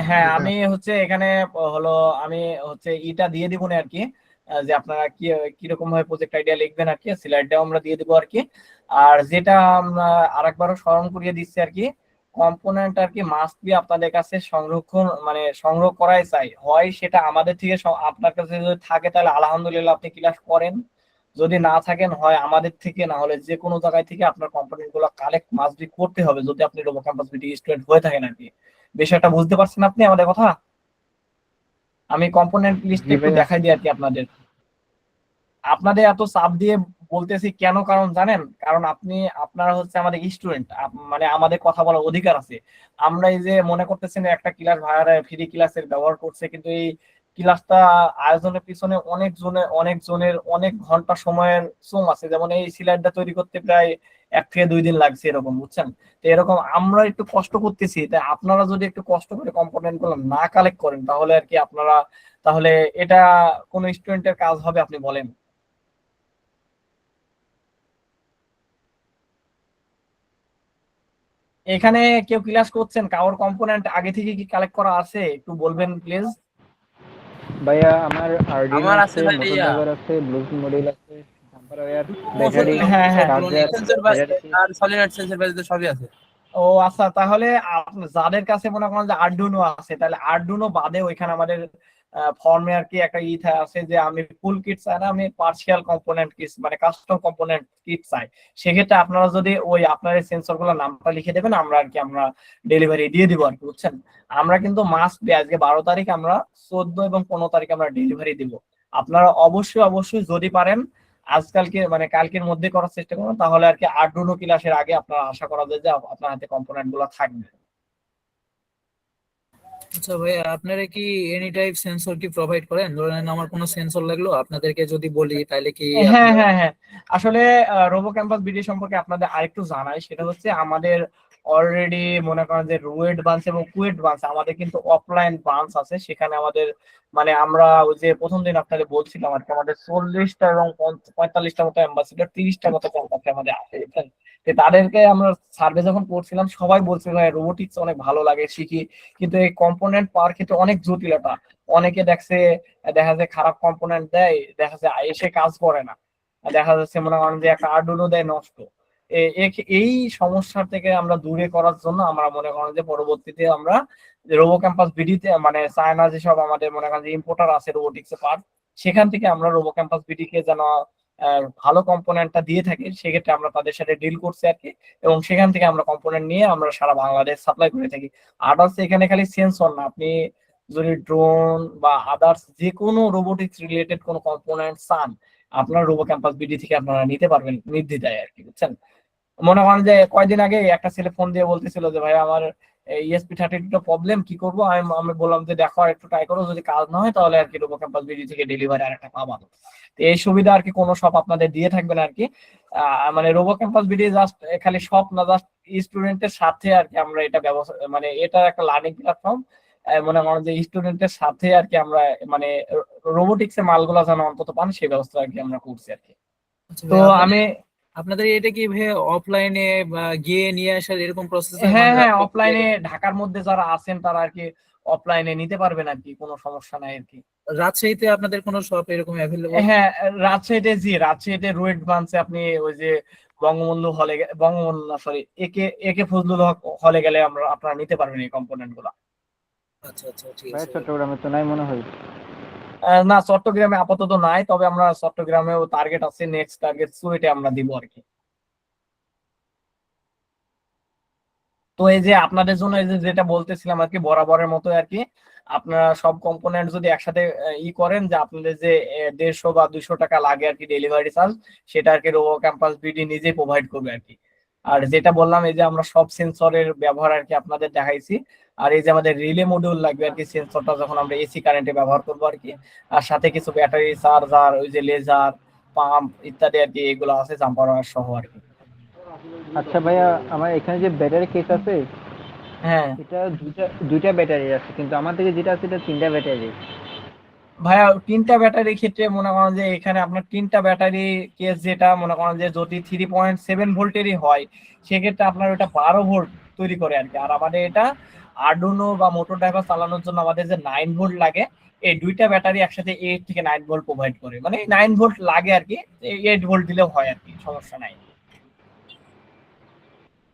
হ্যাঁ, আমি হচ্ছে এখানে হলো আমি হচ্ছে ইটা দিয়ে দিব না আর কি, যে আপনারা কি কিরকম ভাবে প্রজেক্ট আইডিয়া লিখবেন আর কি, স্লাইডটাও আমরা দিয়ে দিব আর কি। আর যেটা আমরা আরেকবারও স্মরণ করিয়ে দিচ্ছি আর কি, কম্পোনেন্ট আর কি মাস্ট বি আপনাদের কাছে সংরক্ষণ মানে সংগ্রহ করাই চাই। হয় সেটা আমাদের থেকে আপনার কাছে যদি থাকে তাহলে আলহামদুলিল্লাহ আপনি ক্লাস করেন, যদি না থাকেন হয় আমাদের থেকে, না হলে যে কোনো জায়গায় থেকে আপনার কম্পোনেন্ট গুলো কালেক্ট মাস্ট বি করতে হবে, যদি আপনি রোবো ক্যাম্পাস বিডি স্টুডেন্ট হয়ে থাকেন আর কি। বিষয়টা বুঝতে পারছেন আপনি আমাদের কথা? আমি কম্পোনেন্ট লিস্ট জি একটু ভাইয়া। দেখাই দিই আর কি আপনাদের। আপনাদের এত চাপ দিয়ে বলতেছি কেন, কারণ জানেন, কারণ আপনারা হচ্ছে আমাদের স্টুডেন্ট, মানে আমাদের কথা বলার অধিকার আছে। আমরা এই যে মনে করতেছেন একটা ক্লাস ভাড়া ফ্রি ক্লাসের ব্যবহার করছে, কিন্তু এই ক্লাসটা আয়োজনের পিছনে অনেক জনের অনেক ঘন্টা সময়ের শ্রম আছে। যেমন এই সিলাইডটা তৈরি করতে প্রায় 1 থেকে 2 দিন লাগছে এরকম, বুঝছেন? তো এরকম আমরা একটু কষ্ট করতেছি, তাই আপনারা যদি একটু কষ্ট করে কম্পোনেন্ট গুলো না কালেক্ট করেন তাহলে আর কি তাহলে এটা কোন স্টুডেন্টের কাজ হবে আপনি বলেন? এখানে কেউ ক্লাস করছেন, কারোর কম্পোনেন্ট আগে থেকে কি কালেক্ট করা আছে একটু বলবেন প্লিজ? ভাইয়া আমার আরডিনো আমার আছে, আছে মোটর ভাইয়া, ড্রাইভার আছে, ব্লুটুথ মডিউল আছে, জাম্পার ওয়্যার, ব্যাটারি, হ্যাঁ হ্যাঁ, চার্জার, সেন্সর ব্যাটারি। আর সলিনয়েড সেন্সর বাজে সবই আছে। ও আচ্ছা, তাহলে যাদের কাছে মনে করেন যে আরডুনো আছে, তাহলে আরডুনো বাদে ওইখানে আমাদের ফর্মে আর কি একটা আছে যে আমি ফুল কিট চাই না, আমি পার্সিয়াল কম্পোনেন্ট কিট মানে কাস্টম কম্পোনেন্ট কিট চাই। সেক্ষেত্রে আপনারা যদি ওই আপনার সেন্সর গুলোর নামটা লিখে দেবেন, আমরা আর কি আমরা ডেলিভারি দিয়ে দিব আর কি, বুঝছেন? আমরা কিন্তু মাস্ট বি আজকে 12 তারিখ, আমরা 14 এবং 15 তারিখ আমরা ডেলিভারি দিব। আপনারা অবশ্যই যদি পারেন আজকালকে মানে কালকের মধ্যে করার চেষ্টা করুন, তাহলে আর কি আরডুনো ক্লাসের আগে আপনারা আশা করা যায় যে আপনার হাতে কম্পোনেন্ট গুলো থাকবে। আচ্ছা ভাই, আপনারা কি এনি টাইপ সেন্সর কি প্রোভাইড করেন? ধরেন আমার কোনো সেন্সর লাগলো, আপনাদেরকে যদি বলি তাহলে কি হ্যাঁ আপনারা? হ্যাঁ হ্যাঁ, আসলে রোবো ক্যাম্পাস বিডি সম্পর্কে আপনাদের আরেকটু জানাই, সেটা হচ্ছে আমাদের অলরেডি মনে করেন যে রুয়েট ব্রাঞ্চ এবং কুয়েট ব্রাঞ্চ আমাদের কিন্তু অফলাইন ব্রাঞ্চ আছে, সেখানে আমাদের মানে আমরা ওই যে প্রথম দিন আপনাদের বলছিলাম আর কি, আমাদের 40টা এবং 45টা মতো অ্যাম্বাসিডার, 30টা মতো কন্ট্যাক্ট আমাদের আছে, বুঝছেন? তো তাদেরকে আমরা সার্ভে যখন করছিলাম সবাই বলছিল ভাই রোবোটিক্স অনেক ভালো লাগে শিখি, কিন্তু এই কম্পোনেন্ট পাওয়ার ক্ষেত্রে অনেক জটিলতা, অনেকে দেখছে দেখা যায় খারাপ কম্পোনেন্ট দেয়, দেখা যায় এসে কাজ করে না, দেখা যাচ্ছে মনে করেন যে একটা আর্ডুনো দেয় নষ্ট। এই সমস্যা থেকে আমরা দূরে করার জন্য আমরা মনে করেন যে পরবর্তীতে আমরা রোবো ক্যাম্পাস বিডিতে মানে চায়না যেসব আমাদের মনে করেন যে ইম্পোর্টার আছে রোবোটিক্স এর পার্ট, সেখান থেকে আমরা রোবো ক্যাম্পাস বিডি কে যেন ভালো কম্পোনেন্টটা দিয়ে থাকি, সেক্ষেত্রে আমরা তাদের সাথে ডিল করছি আর কি, এবং সেখান থেকে আমরা কম্পোনেন্ট নিয়ে আমরা সারা বাংলাদেশ সাপ্লাই করে থাকি। আদার্স এখানে খালি সেন্সর না, আপনি যদি ড্রোন বা আদার্স যে কোনো রোবোটিক্স রিলেটেড কোনো কম্পোনেন্ট চান, আপনার রোবো ক্যাম্পাস বিডি থেকে আপনারা নিতে পারবেন নির্দ্বিধায় আর কি, বুঝছেন? মনে করেন যে কয়দিন আগে একটা ছেলে ফোন দিয়ে বলতেছিল যে ভাই আমার ESP32 প্রবলেম, কি করবো? আমি বললাম যে দেখো একটু ট্রাই করো, যদি কাজ না হয় তাহলে আর কি রোবো ক্যাম্পাস বিডি থেকে ডেলিভারি আর একটা পাবা। তো এই সুবিধা আর কি কোনো শপ আপনাদের দিয়ে থাকবেন আর কি। মানে রোবো ক্যাম্পাস বিডি জাস্ট খালি শপ না, জাস্ট স্টুডেন্টের সাথে আর কি আমরা এটা ব্যবস্থা, মানে এটা একটা লার্নিং প্ল্যাটফর্ম, মনে করেন যে স্টুডেন্টের সাথে আর কি আমরা মানে রোবোটিক্স এর মালগুলো যেন অন্তত পান সেই ব্যবস্থা আর কি আমরা করছি আর কি। আচ্ছা তো ভাই, আমি আপনাদের এটা কি ভাই অফলাইনে বা গিয়ে নিয়ে আসার এরকম প্রসেস হয়? হ্যাঁ মানে হ্যাঁ, অফলাইনে ঢাকার মধ্যে যারা আছেন তারা আর কি অফলাইনে নিতে পারবেন আর কি, কোনো সমস্যা নাই আর কি। রাজশাহীতে আপনাদের কোনো শপ এরকম অ্যাভেলেবল? হ্যাঁ, রাজশাহীতে রুয়েট ব্রাঞ্চে আপনি ওই যে বঙ্গবন্ধু হলে বঙ্গবন্ধু না সরি, একে একে ফজলুল হক হলে গেলে আমরা আপনারা নিতে পারবেন এই কম্পোনেন্ট গুলা। আচ্ছা আচ্ছা, ঠিক ভাই আছে ভাই। চট্টগ্রামে তো নাই মনে হয়। না, চট্টগ্রামে আপাতত নাই, তবে আমরা চট্টগ্রামেও টার্গেট আছে, নেক্সট টার্গেট সুয়েটে আমরা দিব আর কি। তো এই যে আপনাদের জন্য এই যে যেটা বলতেছিলাম আর কি বরাবরের মতো আর কি, আপনারা সব কম্পোনেন্ট যদি একসাথে করেন, যে আপনাদের যে 150 বা 200 টাকা লাগে আর কি ডেলিভারি চার্জ, সেটা আর কি রোবো ক্যাম্পাস বিডি নিজেই প্রোভাইড করবে আর কি। আর যেটা বললাম এই যে আমরা সব সেন্সরের ব্যবহার আর কি আপনাদের দেখাইছি, আর এই যে আমাদের রিলে মডিউল লাগবে আর কি, সেন্সরটা যখন আমরা এসি কারেন্টে ব্যবহার করবো আর কি, আর সাথে কিছু ব্যাটারি চার্জার, ওই যে লেজার পাম্প ইত্যাদি আর কি, এগুলো আছে জাম্পার সহ আর কি। আচ্ছা ভাইয়া, আমার এখানে যে ব্যাটারি কেস আছে, হ্যাঁ এটা দুইটা দুইটা ব্যাটারি আছে, কিন্তু আমার থেকে যেটা আছে এটা তিনটা ব্যাটারি। ভাইয়া, 3টা ব্যাটারির ক্ষেত্রে মনে করেন যে এখানে আপনার 3টা ব্যাটারি কেস, যেটা মনে করেন যে যদি 3.7 ভোল্টেরই হয়, সেক্ষেত্রে আপনার ওটা 12 ভোল্ট তৈরি করে আর কি। আর আমাদের এটা আর্ডুনো বা মোটর ড্রাইভার চালানোর জন্য আমাদের যে 9 ভোল্ট লাগে, এই দুইটা ব্যাটারি একসাথে 8 থেকে 9 ভোল্ট প্রোভাইড করে, মানে 9 ভোল্ট লাগে আর কি, 8 ভোল্ট দিলেও হয় আর কি, সমস্যা নাই।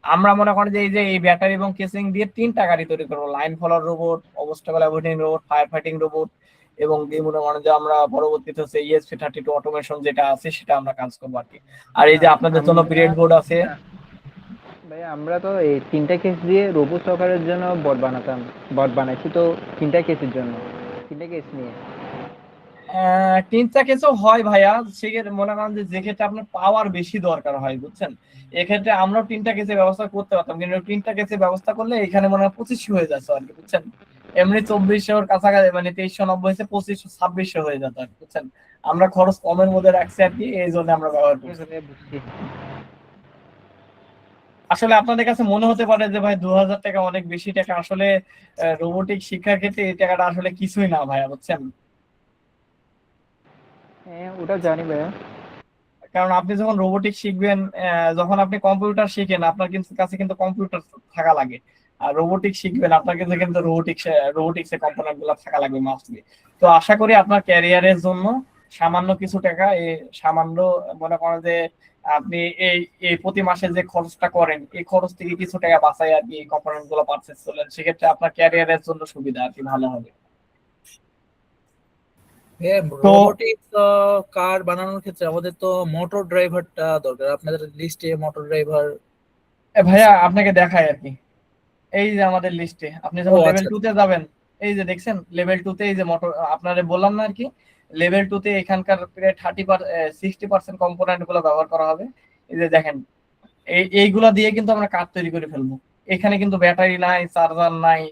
আমরা মনে করেন যে এই যে এই ব্যাটারি এবং কেসিং দিয়ে 3টা গাড়ি তৈরি করবো, লাইন ফলার robot, obstacle avoiding robot, fire fighting robot, এবং দিয়ে মনে করেন যে আমরা পরবর্তীতে হচ্ছে ESP32 অটোমেশন যেটা আছে সেটা আমরা কাজ করবো আর কি। আর এই যে আপনাদের জন্য ব্রেড বোর্ড আছে। ভাইয়া আমরা তো এই তিনটা কেস দিয়ে রোবো সকারের জন্য বট বানাইছি তো, তিনটা কেসের জন্য, তিনটা কেস নিয়ে। 3টা কেসও হয় ভাইয়া, সেক্ষেত্রে মনে করেন যে যেক্ষেত্রে আপনার পাওয়ার বেশি দরকার হয়, বুঝছেন, এক্ষেত্রে আমরাও 3টা কেসের ব্যবস্থা করতে পারতাম, কিন্তু 3টা কেসের ব্যবস্থা করলে এখানে মনে হয় 2500 হয়ে যাচ্ছে আর কি, বুঝছেন? এমনি 2400-র কাছাকাছি, মানে 2390 হয়েছে, 2500-2600 হয়ে যেত আর কি, বুঝছেন? আমরা খরচ কমের মধ্যে রাখছি আর কি, এই জন্য আমরা ব্যবহার করছি। বুঝছি। আসলে আপনাদের কাছে মনে হতে পারে যে ভাই 2000 টাকা অনেক বেশি টাকা, আসলে রোবোটিক শিক্ষার ক্ষেত্রে এই টাকাটা আসলে কিছুই না ভাইয়া, বুঝছেন? হ্যাঁ ওটা জানি ভাইয়া। কারণ আপনি যখন রোবোটিক শিখবেন, যখন আপনি কম্পিউটার শিখেন, আপনার কিন্তু কাছে কিন্তু কম্পিউটার থাকা লাগে, আর রোবোটিক শিখবেন আপনার কাছে কিন্তু রোবোটিক্স এর কম্পোনেন্ট গুলো থাকা লাগবে মাস্টলি। তো আশা করি আপনার ক্যারিয়ারের জন্য সামান্য কিছু টাকা, এই সামান্য মনে করেন যে আপনি এই এই প্রতি মাসে যে খরচটা করেন, এই খরচ থেকে কিছু টাকা বাঁচাই আর কি এই কম্পোনেন্ট গুলো পারচেজ করলেন, সেক্ষেত্রে আপনার ক্যারিয়ারের জন্য সুবিধা আর কি, ভালো হবে। হ্যাঁ, তো রোবোটিক কার বানানোর ক্ষেত্রে আমাদের তো মোটর ড্রাইভারটা দরকার। আপনাদের লিস্টে মোটর ড্রাইভার ভাইয়া আপনাকে দেখাই আর কি, এই যে আমাদের লিস্টে আপনি ও যখন লেভেল আচ্ছা 2 তে যাবেন, এই যে দেখছেন লেভেল 2 তে এই যে মোটর, আপনারে বললাম না আর কি, লেভেল 2 তে এখানকার প্রায় 60% কম্পোনেন্ট গুলো ব্যবহার করা হবে। এই যে দেখেন, এইগুলা দিয়ে কিন্তু আমরা কার্ড তৈরি করে ফেলবো। এখানে কিন্তু ব্যাটারি নাই, চার্জার নাই,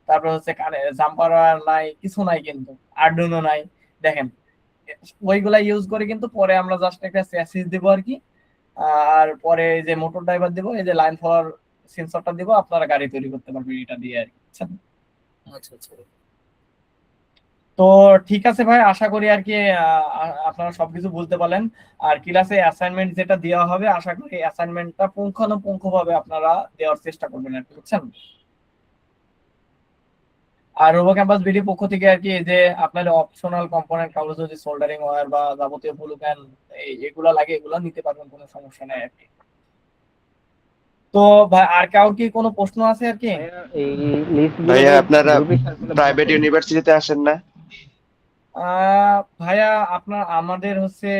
তারপর হচ্ছে জাম্পার নাই, কিছু নাই, কিন্তু আরডুইনো নাই। দেখেন ওইগুলা ইউজ করে কিন্তু পরে আমরা জাস্ট একটা চ্যাসিস দিব আর কি, আর পরে এই যে মোটর ড্রাইভার দিব, এই যে লাইন ফলোয়ার সেন্সরটা দিব, আপনারা গাড়ি তৈরি করতে পারবেন এটা দিয়ে আর কি, বুঝছেন? আচ্ছা আচ্ছা। তো ঠিক আছে ভাই, আশা করি আর কি আপনারা সবকিছু বুঝতে পারলেন। আর ক্লাসে অ্যাসাইনমেন্ট যেটা দেওয়া হবে, আশা করি অ্যাসাইনমেন্টটা পুঙ্খানুপুঙ্খ ভাবে আপনারা দেওয়ার চেষ্টা করবেন আর কি, বুঝছেন? আর রোবো ক্যাম্পাস বিডি পক্ষ থেকে আর কি এই যে আপনাদের অপশনাল কম্পোনেন্ট, কাগজ যদি সোল্ডারিং ওয়্যার বা যাবতীয় ব্লু প্যান এগুলা লাগে, এগুলা নিতে পারবেন, কোনো সমস্যা নেই আর কি। তো ভাই আর কারোর কি কোনো প্রশ্ন আছে আর কি? ভাইয়া এই লিস্ট ভাইয়া আপনারা গ্রুপে শেয়ার করলে ভালো প্রাইভেট হয়। ইউনিভার্সিটিতে আসেন না? ভাইয়া আপনার আমাদের হচ্ছে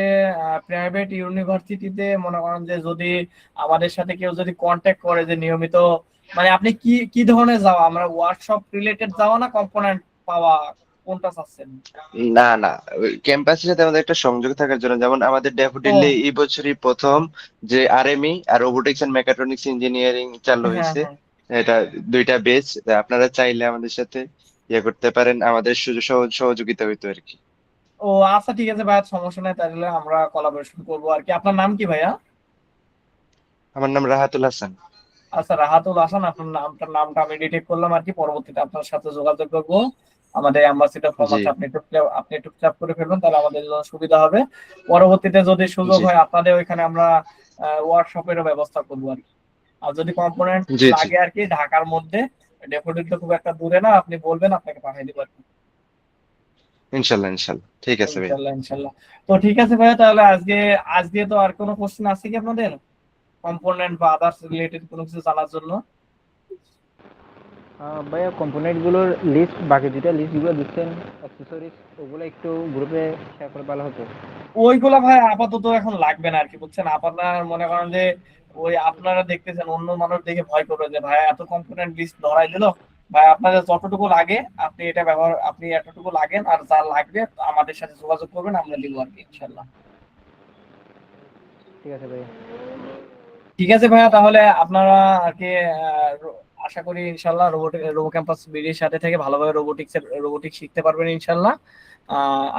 প্রাইভেট ইউনিভার্সিটিতে মনে করেন যে যদি আমাদের সাথে কেউ যদি কন্ট্যাক্ট করে যে নিয়মিত, মানে আপনি কি কি ধরনের যাওয়া, আমরা ওয়ার্কশপ রিলেটেড যাওয়া না কম্পোনেন্ট পাওয়া, কোনটা চাচ্ছেন? না না, ক্যাম্পাসের সাথে আমাদের একটা সংযোগ থাকার জন্য, যেমন আমাদের ও ড্যাফোডিলে এই বছরই প্রথম যে আরএমই আর রোবোটিক্স এন্ড মেকাট্রনিক্স ইঞ্জিনিয়ারিং চালু হ্যাঁ হয়েছে। হ্যাঁ। এটা দুইটা বেচ, আপনারা চাইলে আমাদের সাথে ইয়ে করতে পারেন, আমাদের সুযোগ সহযোগিতা হইতো আর কি। ও আচ্ছা ঠিক আছে ভাইয়া, সমস্যা নেই, তাহলে আমরা কোলাবোরেশন করবো আর কি। আপনার নাম কি ভাইয়া? আমার নাম রাহাতুল হাসান। আচ্ছা রাহাতুল হাসান, আপনার নামটা আমি ডিটেক্ট করলাম আর কি। পরবর্তীতে আপনার সাথে যোগাযোগ করবো। আমাদের অ্যাম্বাসিডার ফর্ম জি আছে, আপনি একটু ফিল আপ করে ফেলবেন, তাহলে আমাদের জন্য সুবিধা হবে। পরবর্তীতে যদি সুযোগ জি হয় আপনাদের ওইখানে আমরা ওয়ার্কশপেরও ব্যবস্থা করবো আর কি। আর যদি কম্পোনেন্ট জি জি, লাগে আর কি ঢাকার মধ্যে, ডেফোডিল তো খুব একটা দূরে না, আপনি বলবেন, আপনাকে পাঠিয়ে দেবো আর কি। ইনশাল্লাহ ইনশাল্লাহ, ঠিক আছে ভাই। ইনশাল্লাহ ইনশাল্লাহ। তো ঠিক আছে ভাইয়া, তাহলে আজকে তো আর কোনো কোশ্চেন আছে কি আপনাদের কম্পোনেন্ট বা আদার্স রিলেটেড কোনো কিছু জানার জন্য? ভাইয়া কম্পোনেন্ট গুলোর লিস্ট, বাকি যেটা লিস্ট গুলো দিচ্ছেন অ্যাক্সেসরিজ, ওগুলো একটু গ্রুপে শেয়ার করে ভালো হতো। ওইগুলা ভাই আপাতত এখন লাগবে না আর কি, বুঝছেন? আপনার মনে করেন যে ওই আপনারা দেখতেছেন অন্য মানুষ দেখে ভয় করবে যে ভাই এত কম্পোনেন্ট লিস্ট ধরাই দিল। ভাই আপনাদের যতটুকু লাগে আপনি এটা ব্যবহার, আপনি এতটুকু লাগেন, আর যা লাগবে আমাদের সাথে যোগাযোগ করবেন, আমরা দিব আর কি ইনশাল্লাহ। ঠিক আছে ভাইয়া। ঠিক আছে ভাইয়া, তাহলে আপনারা আর কি আশা করি ইনশাল্লাহ রোবো ক্যাম্পাস বিডির সাথে থেকে ভালোভাবে রোবোটিক্স শিখতে পারবেন ইনশাল্লাহ।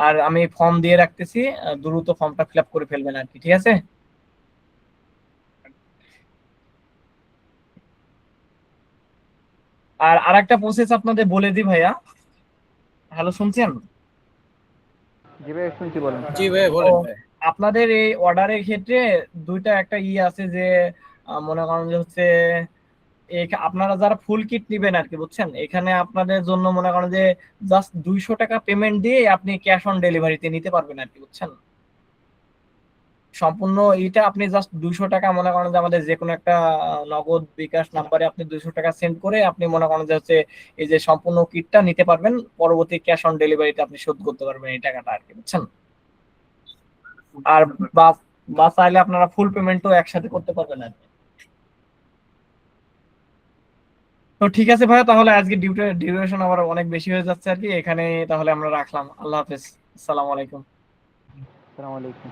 আর আমি ফর্ম দিয়ে রাখতেছি, দ্রুত ফর্মটা ফিল আপ করে ফেলবেন আর কি, ঠিক আছে? আর আরেকটা প্রসেস আপনাদের বলে দিই ভাইয়া। হ্যালো, শুনছেন? জি ভাই শুনছি, বলেন। জি ভাই ও বলেন ভাই। আপনাদের এই অর্ডারের ক্ষেত্রে দুইটা একটা আছে যে মনে করেন যে হচ্ছে আপনারা যারা ফুল কিট নিবেন আর কি, বুঝছেন? এখানে আপনাদের জন্য মনে করেন যে জাস্ট 200 টাকা পেমেন্ট দিয়ে আপনি ক্যাশ অন ডেলিভারিতে নিতে পারবেন আর কি, বুঝছেন? সম্পূর্ণ এইটা আপনি জাস্ট 200 টাকা মনে করেন যে আমাদের যে কোনো একটা নগদ বিকাশ নাম্বারে আপনি 200 টাকা সেন্ড করে আপনি মনে করেন যে হচ্ছে এই যে সম্পূর্ণ কিটটা নিতে পারবেন, পরবর্তী ক্যাশ অন ডেলিভারিতে আপনি শোধ করতে পারবেন এই টাকাটা আর কি, বুঝছেন? আর বা বা চাইলে আপনারা ফুল পেমেন্টও একসাথে করতে পারবেন আর কি। তো ঠিক আছে ভাইয়া, তাহলে আজকে ডিউরেশন আবার অনেক বেশি হয়ে যাচ্ছে আর কি, এখানে তাহলে আমরা রাখলাম। আল্লাহ হাফেজ, আসসালামু আলাইকুম। আসসালামু আলাইকুম।